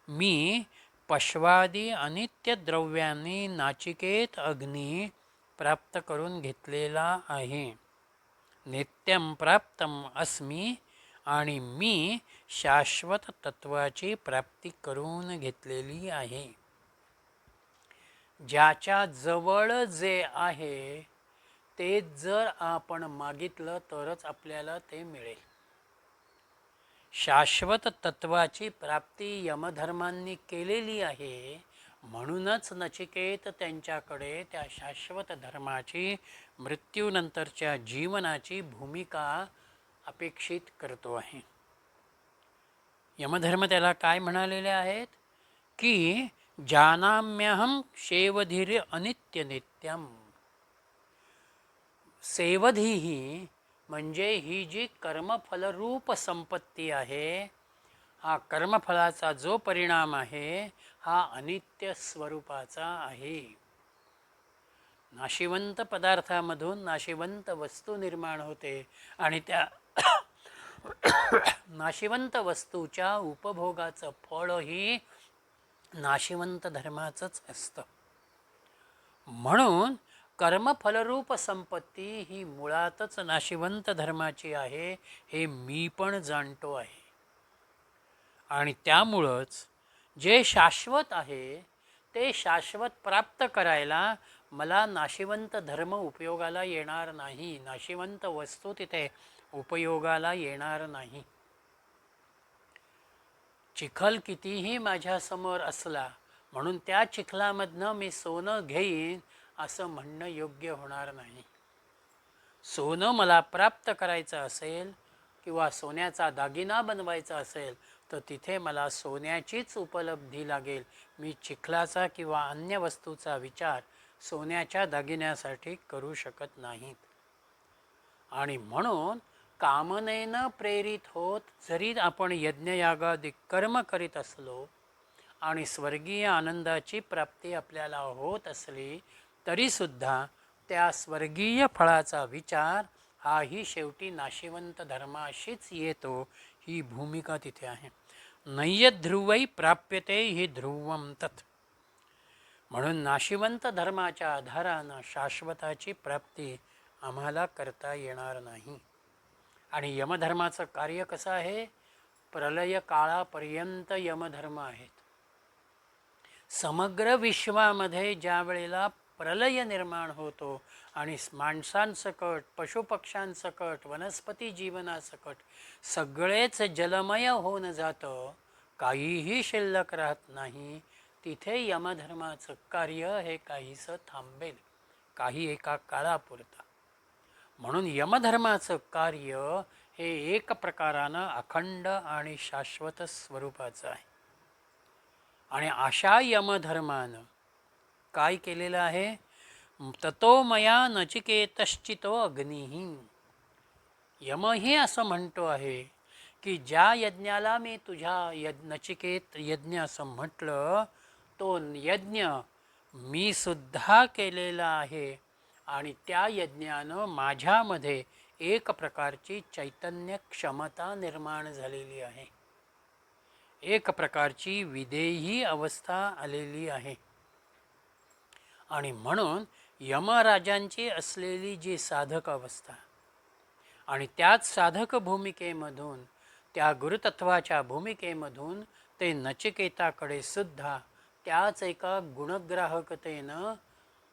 मी पश्वादी अनित्य द्रव्यांनी नाचिकेत अग्नी प्राप्त करून घेतलेला आहे. नित्यं प्राप्तम अस्मी आणि मी शाश्वत तत्वाची प्राप्ती करून घेतलेली आहे. ज्याच्या जवळ जे आहे ते जर आपण मागितलं तरच आपल्याला ते मिळेल. शाश्वत तत्वाची प्राप्ती यमधर्मांनी केलेली आहे. म्हणूनच नचिकेत त्यांच्याकडे त्या शाश्वत धर्माची मृत्यूनंतरच्या जीवनाची भूमिका अपेक्षित करतो आहे. यमधर्म त्याला काय म्हणालेले आहेत की जानाम्यहं शेवधिर अनित्य नित्यम. सेवधी ही म्हणजे ही जी कर्मफलरूप संपत्ती आहे, हा कर्मफलाचा जो परिणाम आहे हा अनित्य स्वरूपाचा आहे. नाशिवंत पदार्थामधून नाशिवंत वस्तू निर्माण होते आणि त्या नाशिवंत वस्तूच्या उपभोगाचं फळही नाशिवंत धर्माचंच असतं. म्हणून कर्मफलरूप संपत्ती ही मुळातच नाशिवंत धर्माची आहे हे मी पण जाणतो आहे. आणि त्यामुळंच जे शाश्वत आहे ते शाश्वत प्राप्त करायला मला नाशिवंत धर्म उपयोगाला येणार नाही. नाशिवंत वस्तू तिथे उपयोगाला येणार नाही. चिखल कितीही माझ्यासमोर असला म्हणून त्या चिखलामधनं मी सोनं घेईन असं म्हणणं योग्य होणार नाही. सोनं मला प्राप्त करायचं असेल किंवा सोन्याचा दागिना बनवायचा असेल तर तिथे मला सोन्याचीच उपलब्धी लागेल. मी चिखलाचा किंवा अन्य वस्तूचा विचार सोन्याच्या दागिन्यासाठी करू शकत नाहीत. आणि म्हणून कामनेनं प्रेरित होत जरी आपण यज्ञयागादी कर्म करीत असलो आणि स्वर्गीय आनंदाची प्राप्ती आपल्याला होत असली तरीसुद्धा त्या स्वर्गीय फळाचा विचार हाही शेवटी नाशिवंत धर्माशीच येतो. ही भूमिका तिथे आहे. नय्यध्रुवै प्राप्यते हि ध्रुवं तत्. म्हणून नाशिवंत धर्माच्या आधारानं शाश्वताची प्राप्ती आम्हाला करता येणार नाही. आणि यमधर्माचं कार्य कसं आहे? प्रलय काळापर्यंत यमधर्म आहेत. समग्र विश्वामध्ये ज्या वेळेला प्रलय निर्माण होतो आणि माणसांसकट, पशुपक्ष्यांसकट, वनस्पती जीवनासकट सगळेच जलमय होऊन जातं, काहीही शिल्लक राहत नाही, तिथे यमधर्माचं कार्य हे काहीसं थांबेल, काही एका काळापुरता. म्हणून यमधर्माचं कार्य हे एक प्रकारानं अखंड आणि शाश्वत स्वरूपाचं आहे. आणि अशा यमधर्मानं काय केलेलं आहे? ततो मया नचिकेतश्चितो अग्निः. यमही असं म्हणतो आहे की ज्या यज्ञाला मी तुझ्या नचिकेत यज्ञ असं म्हटलं तो यज्ञ मी सुद्धा केलेला आहे आणि त्या यज्ञानं माझ्यामध्ये एक प्रकारची चैतन्य क्षमता निर्माण झालेली आहे. एक प्रकारची विदेही अवस्था आलेली आहे. आणि म्हणून यमराजांची असलेली जी साधक अवस्था आणि त्याच साधक भूमिकेमधून, त्या गुरुतत्वाच्या भूमिकेमधून ते नचिकेताकडे सुद्धा त्याच एका गुणग्राहकतेनं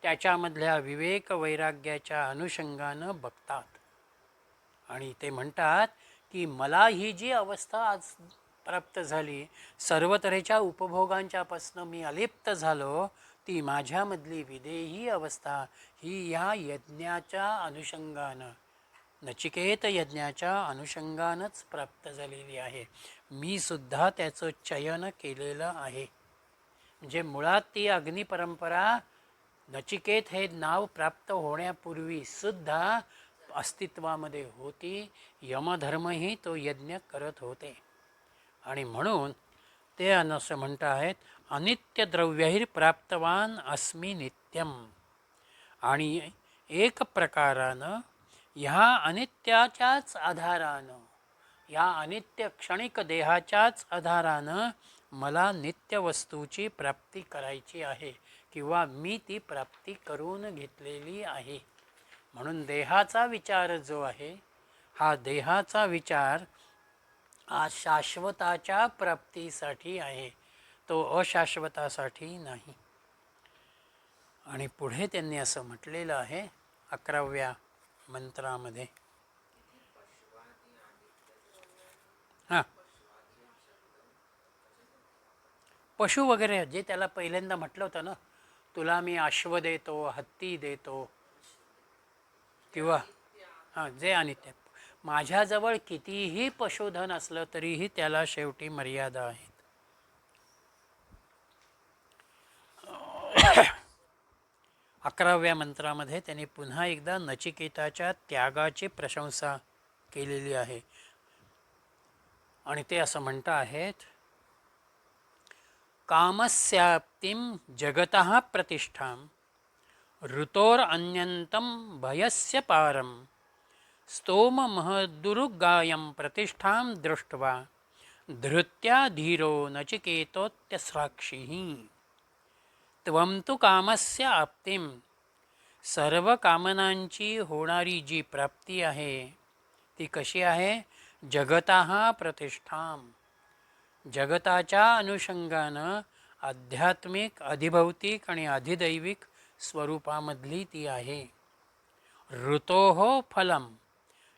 त्याच्यामधल्या विवेक वैराग्याच्या अनुषंगानं बघतात आणि ते म्हणतात की मला ही जी अवस्था आज प्राप्त झाली, सर्व तऱ्हेच्या उपभोगांच्यापासनं मी अलिप्त झालो, ती माझ्यामधली विदेही अवस्था ही या यज्ञाच्या अनुषंगानं, नचिकेत यज्ञाच्या अनुषंगानंच प्राप्त झालेली आहे. मी सुद्धा त्याचं चयन केलेलं आहे. म्हणजे मुळात ती अग्निपरंपरा नचिकेत हे नाव प्राप्त होण्यापूर्वी सुद्धा अस्तित्वामध्ये होती. यमधर्मही तो यज्ञ करत होते आणि म्हणून ते असं म्हणत आहेत, अनित्य द्रव्यैर प्राप्तवान अस्मि नित्यम. आणि एक प्रकारानं ह्या अनित्याच्याच आधारानं, या अनित्य क्षणिक देहाच्याच आधारानं मला नित्य वस्तूची प्राप्ती करायची आहे किंवा मी ती प्राप्ती करून घेतलेली आहे. म्हणून देहाचा विचार जो आहे, हा देहाचा विचार हा शाश्वताच्या प्राप्तीसाठी आहे, तो अशाश्वतासाठी नाही. आणि पुढे त्यांनी असं म्हटलेलं आहे 11व्या मंत्रामध्ये. हां, पशु वगैरे जे त्याला पहिल्यांदा म्हटलं होतं ना, तुला मी अश्व देतो, हत्ती देतो किंवा हां, जे अनित्य. माझ्याजवळ कितीही पशुधन असलं तरीही त्याला शेवटी मर्यादा आहेत. 11व्या मंत्रामध्ये त्यांनी पुन्हा एकदा नचिकेताच्या त्यागाची प्रशंसा केलेली आहे आणि ते असं म्हणत आहेत, कामस्याप्तिं जगतः प्रतिष्ठां ऋतोरन्यन्तं भयस्य पारं स्तोम महदुरुगायं प्रतिष्ठां दृष्ट्वा धृत्या धीरो नचिकेतोत्यस्राक्षिः. त्वं तु कामस्य आप्तिं, सर्व कामनांची होणारी जी प्राप्ती आहे ती कशी आहे? जगतः प्रतिष्ठां, जगताच्या अनुषंगानं आध्यात्मिक, अधिभौतिक आणि अधिदैविक स्वरूपामधली ती आहे. ऋतोः फलम,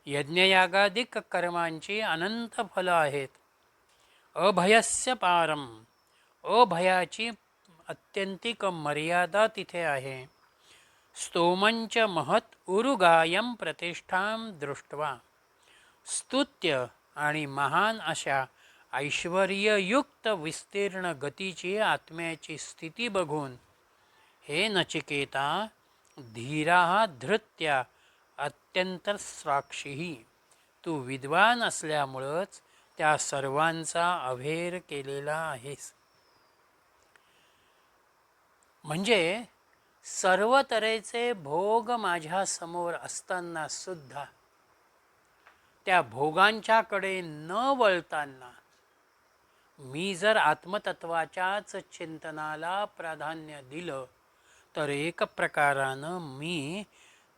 यज्ञयागादिक कर्मांची अनंत फलं आहेत. अभयस्य पारम, अभयाची अत्यंतिक मर्यादा तिथे आहे. स्तोमंच महत् उरुगायम प्रतिष्ठां दृष्ट्वा, स्तुत्य आणि महान अशा ऐश्वर्ययुक्त विस्तीर्ण गतीची आत्म्याची स्थिती बघून हे नचिकेता, धीरा धृत्या अत्यंत साक्षी, तू विद्वान असल्यामुळंच त्या सर्वांचा अभेर केलेला आहेस. म्हणजे सर्व तऱ्हेचे भोग माझ्यासमोर असताना सुद्धा त्या भोगांच्याकडे न वळताना मी जर आत्मतत्वाच्याच चिंतनाला प्राधान्य दिलं तर एक प्रकारानं मी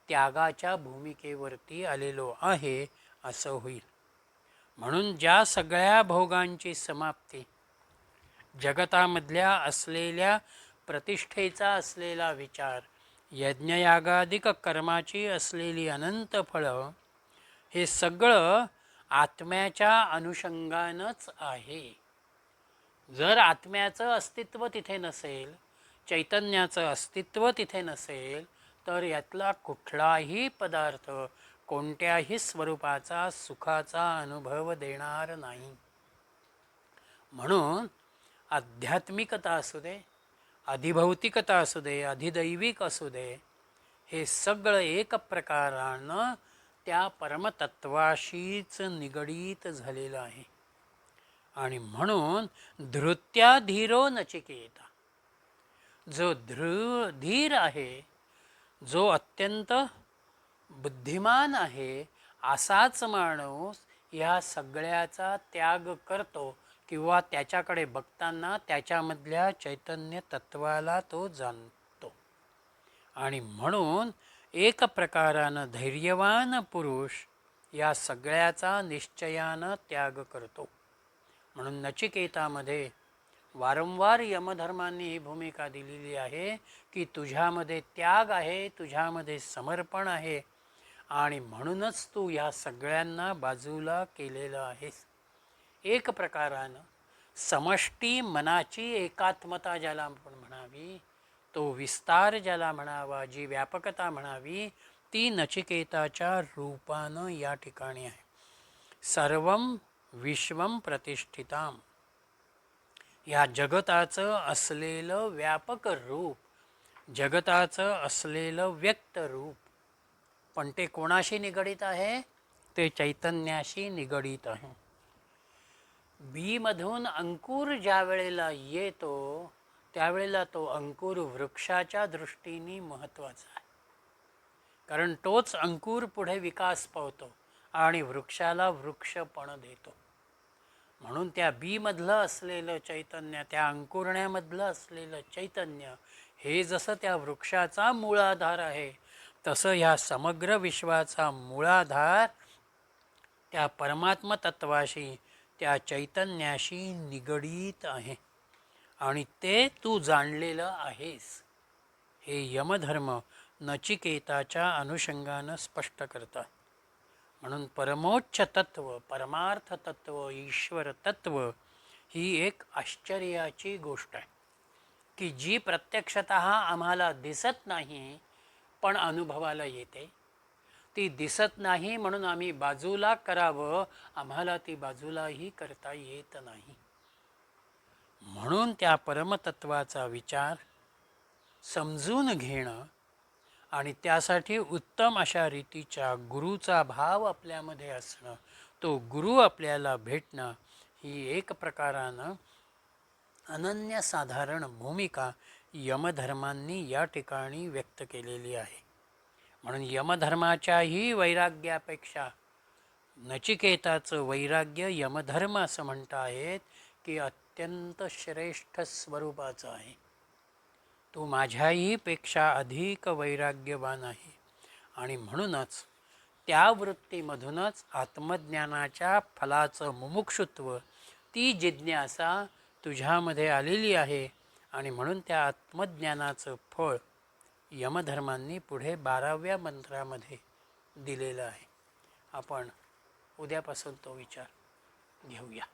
त्यागाच्या भूमिकेवरती आलेलो आहे असं होईल. म्हणून ज्या सगळ्या भोगांची समाप्ती, जगतामधल्या असलेल्या प्रतिष्ठेचा असलेला विचार, यज्ञयागादिक कर्माची असलेली अनंत फळं, हे सगळं आत्म्याच्या अनुषंगानंच आहे. जर आत्म्याचं अस्तित्व तिथे नसेल, चैतन्याचं अस्तित्व तिथे नसेल, तर यातला कुठलाही पदार्थ कोणत्याही स्वरूपाचा सुखाचा अनुभव देणार नाही. म्हणून आध्यात्मिकता असू दे, अधिभौतिकता असू दे, अधिदैविक असू दे, हे सगळं एक प्रकारानं त्या परमतत्वाशीच निगडीत झालेलं आहे. आणि म्हणून धृत्या धीरो नचिकेता, जो धीर आहे, जो अत्यंत बुद्धिमान आहे, असाच माणूस ह्या सगळ्याचा त्याग करतो किंवा त्याच्याकडे बघताना त्याच्यामधल्या चैतन्य तत्वाला तो जाणतो. आणि म्हणून एक प्रकारानं धैर्यवान पुरुष या सगळ्याचा निश्चयानं त्याग करतो म्हणून नचिकेतामध्ये वारंवार यमधर्मांनी ही भूमिका दिलेली आहे की तुझ्यामध्ये त्याग आहे, तुझ्यामध्ये समर्पण आहे आणि म्हणूनच तू या सगळ्यांना बाजूला केलेलं आहेस. एक प्रकारानं समष्टी मनाची एकात्मता ज्याला आपण म्हणावी, तो विस्तार ज्याला म्हणावा, जी व्यापकता म्हणावी, ती नचिकेताच्या रूपानं या ठिकाणी आहे. सर्वं विश्वं प्रतिष्ठिताम, या जगताचं असलेलं व्यापक रूप, जगताचं असलेलं व्यक्त रूप, पण ते कोणाशी निगडीत आहे? ते चैतन्याशी निगडीत आहे. बीमधून अंकुर ज्या वेळेला येतो त्यावेळेला तो अंकुर वृक्षाच्या दृष्टीने महत्त्वाचा आहे, कारण तोच अंकुर पुढे विकास पावतो आणि वृक्षाला वृक्षपण देतो. म्हणून त्या बीमधलं असलेलं चैतन्य, त्या अंकुरण्यामधलं असलेलं चैतन्य हे जसं त्या वृक्षाचा मूळाधार आहे, तसं ह्या समग्र विश्वाचा मूळाधार त्या परमात्म तत्वाशी, त्या चैतन्याशी निगडीत आहे आणि ते तू जाणलेलं आहेस. हे यमधर्म नचिकेताच्या अनुषंगानं स्पष्ट करतात. म्हणून परमोच्च तत्व, परमार्थ तत्व, ईश्वर तत्व ही एक आश्चर्याची गोष्ट आहे की जी प्रत्यक्षतः आम्हाला दिसत नाही पण अनुभवाला येते. ती दिसत नाही म्हणून आम्ही बाजूला करावं, आम्हाला ती बाजूलाही करता येत नाही. म्हणून त्या परमतत्वाचा विचार समजून घेणं आणि त्यासाठी उत्तम अशा रीतीच्या गुरुचा भाव आपल्यामध्ये असणं, तो गुरु आपल्याला भेटणं, ही एक प्रकारानं अनन्यसाधारण भूमिका यमधर्मांनी या ठिकाणी व्यक्त केलेली आहे. म्हणून यमधर्माच्याही वैराग्यापेक्षा नचिकेताचं वैराग्य यमधर्म असं म्हणता आहेत की अत्यंत श्रेष्ठ स्वरूपाचं आहे. तू माझ्याही पेक्षा अधिक वैराग्यवान आहे आणि म्हणूनच त्या वृत्तीमधूनच आत्मज्ञानाच्या फलाचं मुमुक्षुत्व, ती जिज्ञासा तुझ्यामध्ये आलेली आहे आणि म्हणून त्या आत्मज्ञानाचं फळ यमधर्मांनी पुढे 12व्या मंत्रामध्ये दिलेलं आहे. आपण उद्यापासून तो विचार घेऊया.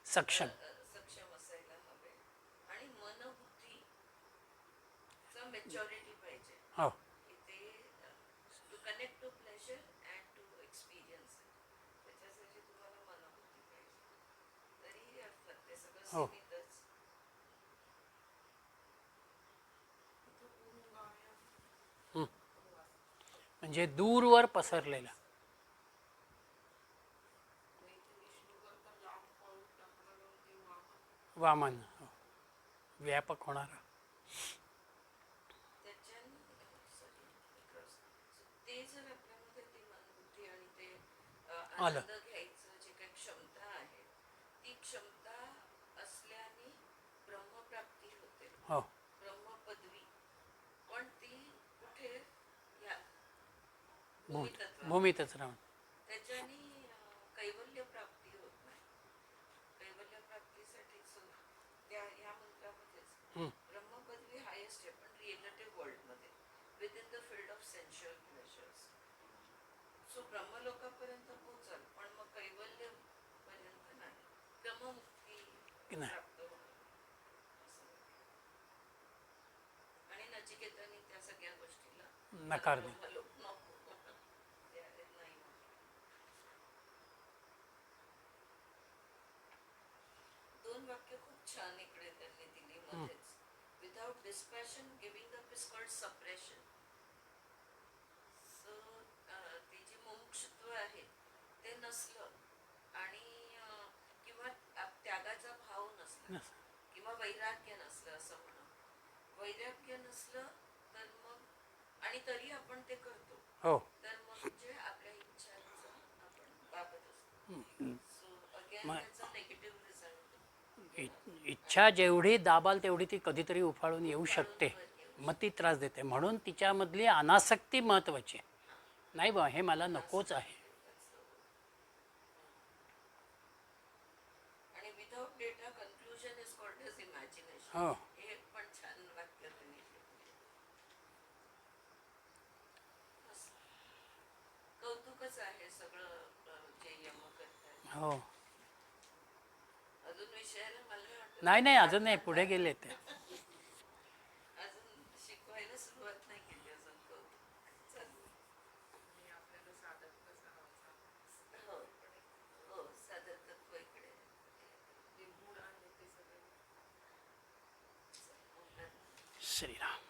सक्षम असायला हवे आणि मनबुद्धीचा मॅच्युरिटी पाहिजे. हो, ते to connect to pleasure and to experience, त्याच्यासाठी तुम्हाला मनबुद्धी पाहिजे. तरी अर्थात ते सगळं हो. सीमितच. म्हणजे दूरवर पसरलेला वामन, हो, व्यापक होणारा. ते जर आपल्यामध्ये ती मनबुद्धी आणि ते आलं. आनंद घ्यायचं जे काही क्षमता आहे, ती क्षमता असल्याने ब्रह्मप्राप्ती होते, हो, ब्रह्मपदवी. पण ती कुठे? या भूमीतच राहून. त्याच्याने कैवल्य प्राप्ती होत नाही. कैवल्य प्राप्तीसाठीच त्या ह्या मंत्रामध्येच ब्रह्मपदवी हायेस्ट आहे, पण रिएलेटिव्ह वर्ल्डमध्ये, within the field of sensual pleasures. So ब्रह्मलोकापर्यंत पोचाल, पण मग कैवल्य पर्यंत नाही, क्रममुक्ती प्राप्त होणार. आणि नचिकेताने त्या सगळ्या गोष्टीला नकार दिला. दोन वाक्य खूप छान इकडे त्यांनी दिली मध्येच. Without dispassion giving up is called suppression. So ते जे मुमुक्षुत्व आहे ते नसलं आणि किंवा त्यागाचा भाव नसला किंवा वैराग्य नसलं असं म्हणा, वैराग्य नसलं तर मग आणि तरी आपण ते करतो हो. तर मग म्हणजे आपल्या इच्छांचं आपण बाबत असतो. सो अगेन मग त्याचा निगेटिव्ह रिझल्ट इच्छा जेवढी दाबाल तेवढी ती कधीतरी उफाळून येऊ शकते, येऊ मग ती त्रास देते. म्हणून तिच्यामधली अनासक्ती महत्त्वाची. नाही बा हे मला नकोच आहे. आणि without data conclusion is called as imagination. हो. हे पण छान वाक्य त्यांनी लिहिलं. कौतुकच आहे सगळं जे यम करतात. हो. अजून विषयाला मला वाटतं नाही नाही अजून नाही, पुढे गेले ते. अजून शिकवायला सुरुवात नाही केली अजून कौतुक चालू आहे. आणि आपल्याला साधक कसा व्हायचा हो हो साधर तत्व इकडे जे मूळ आहे ते सगळे श्रीराम.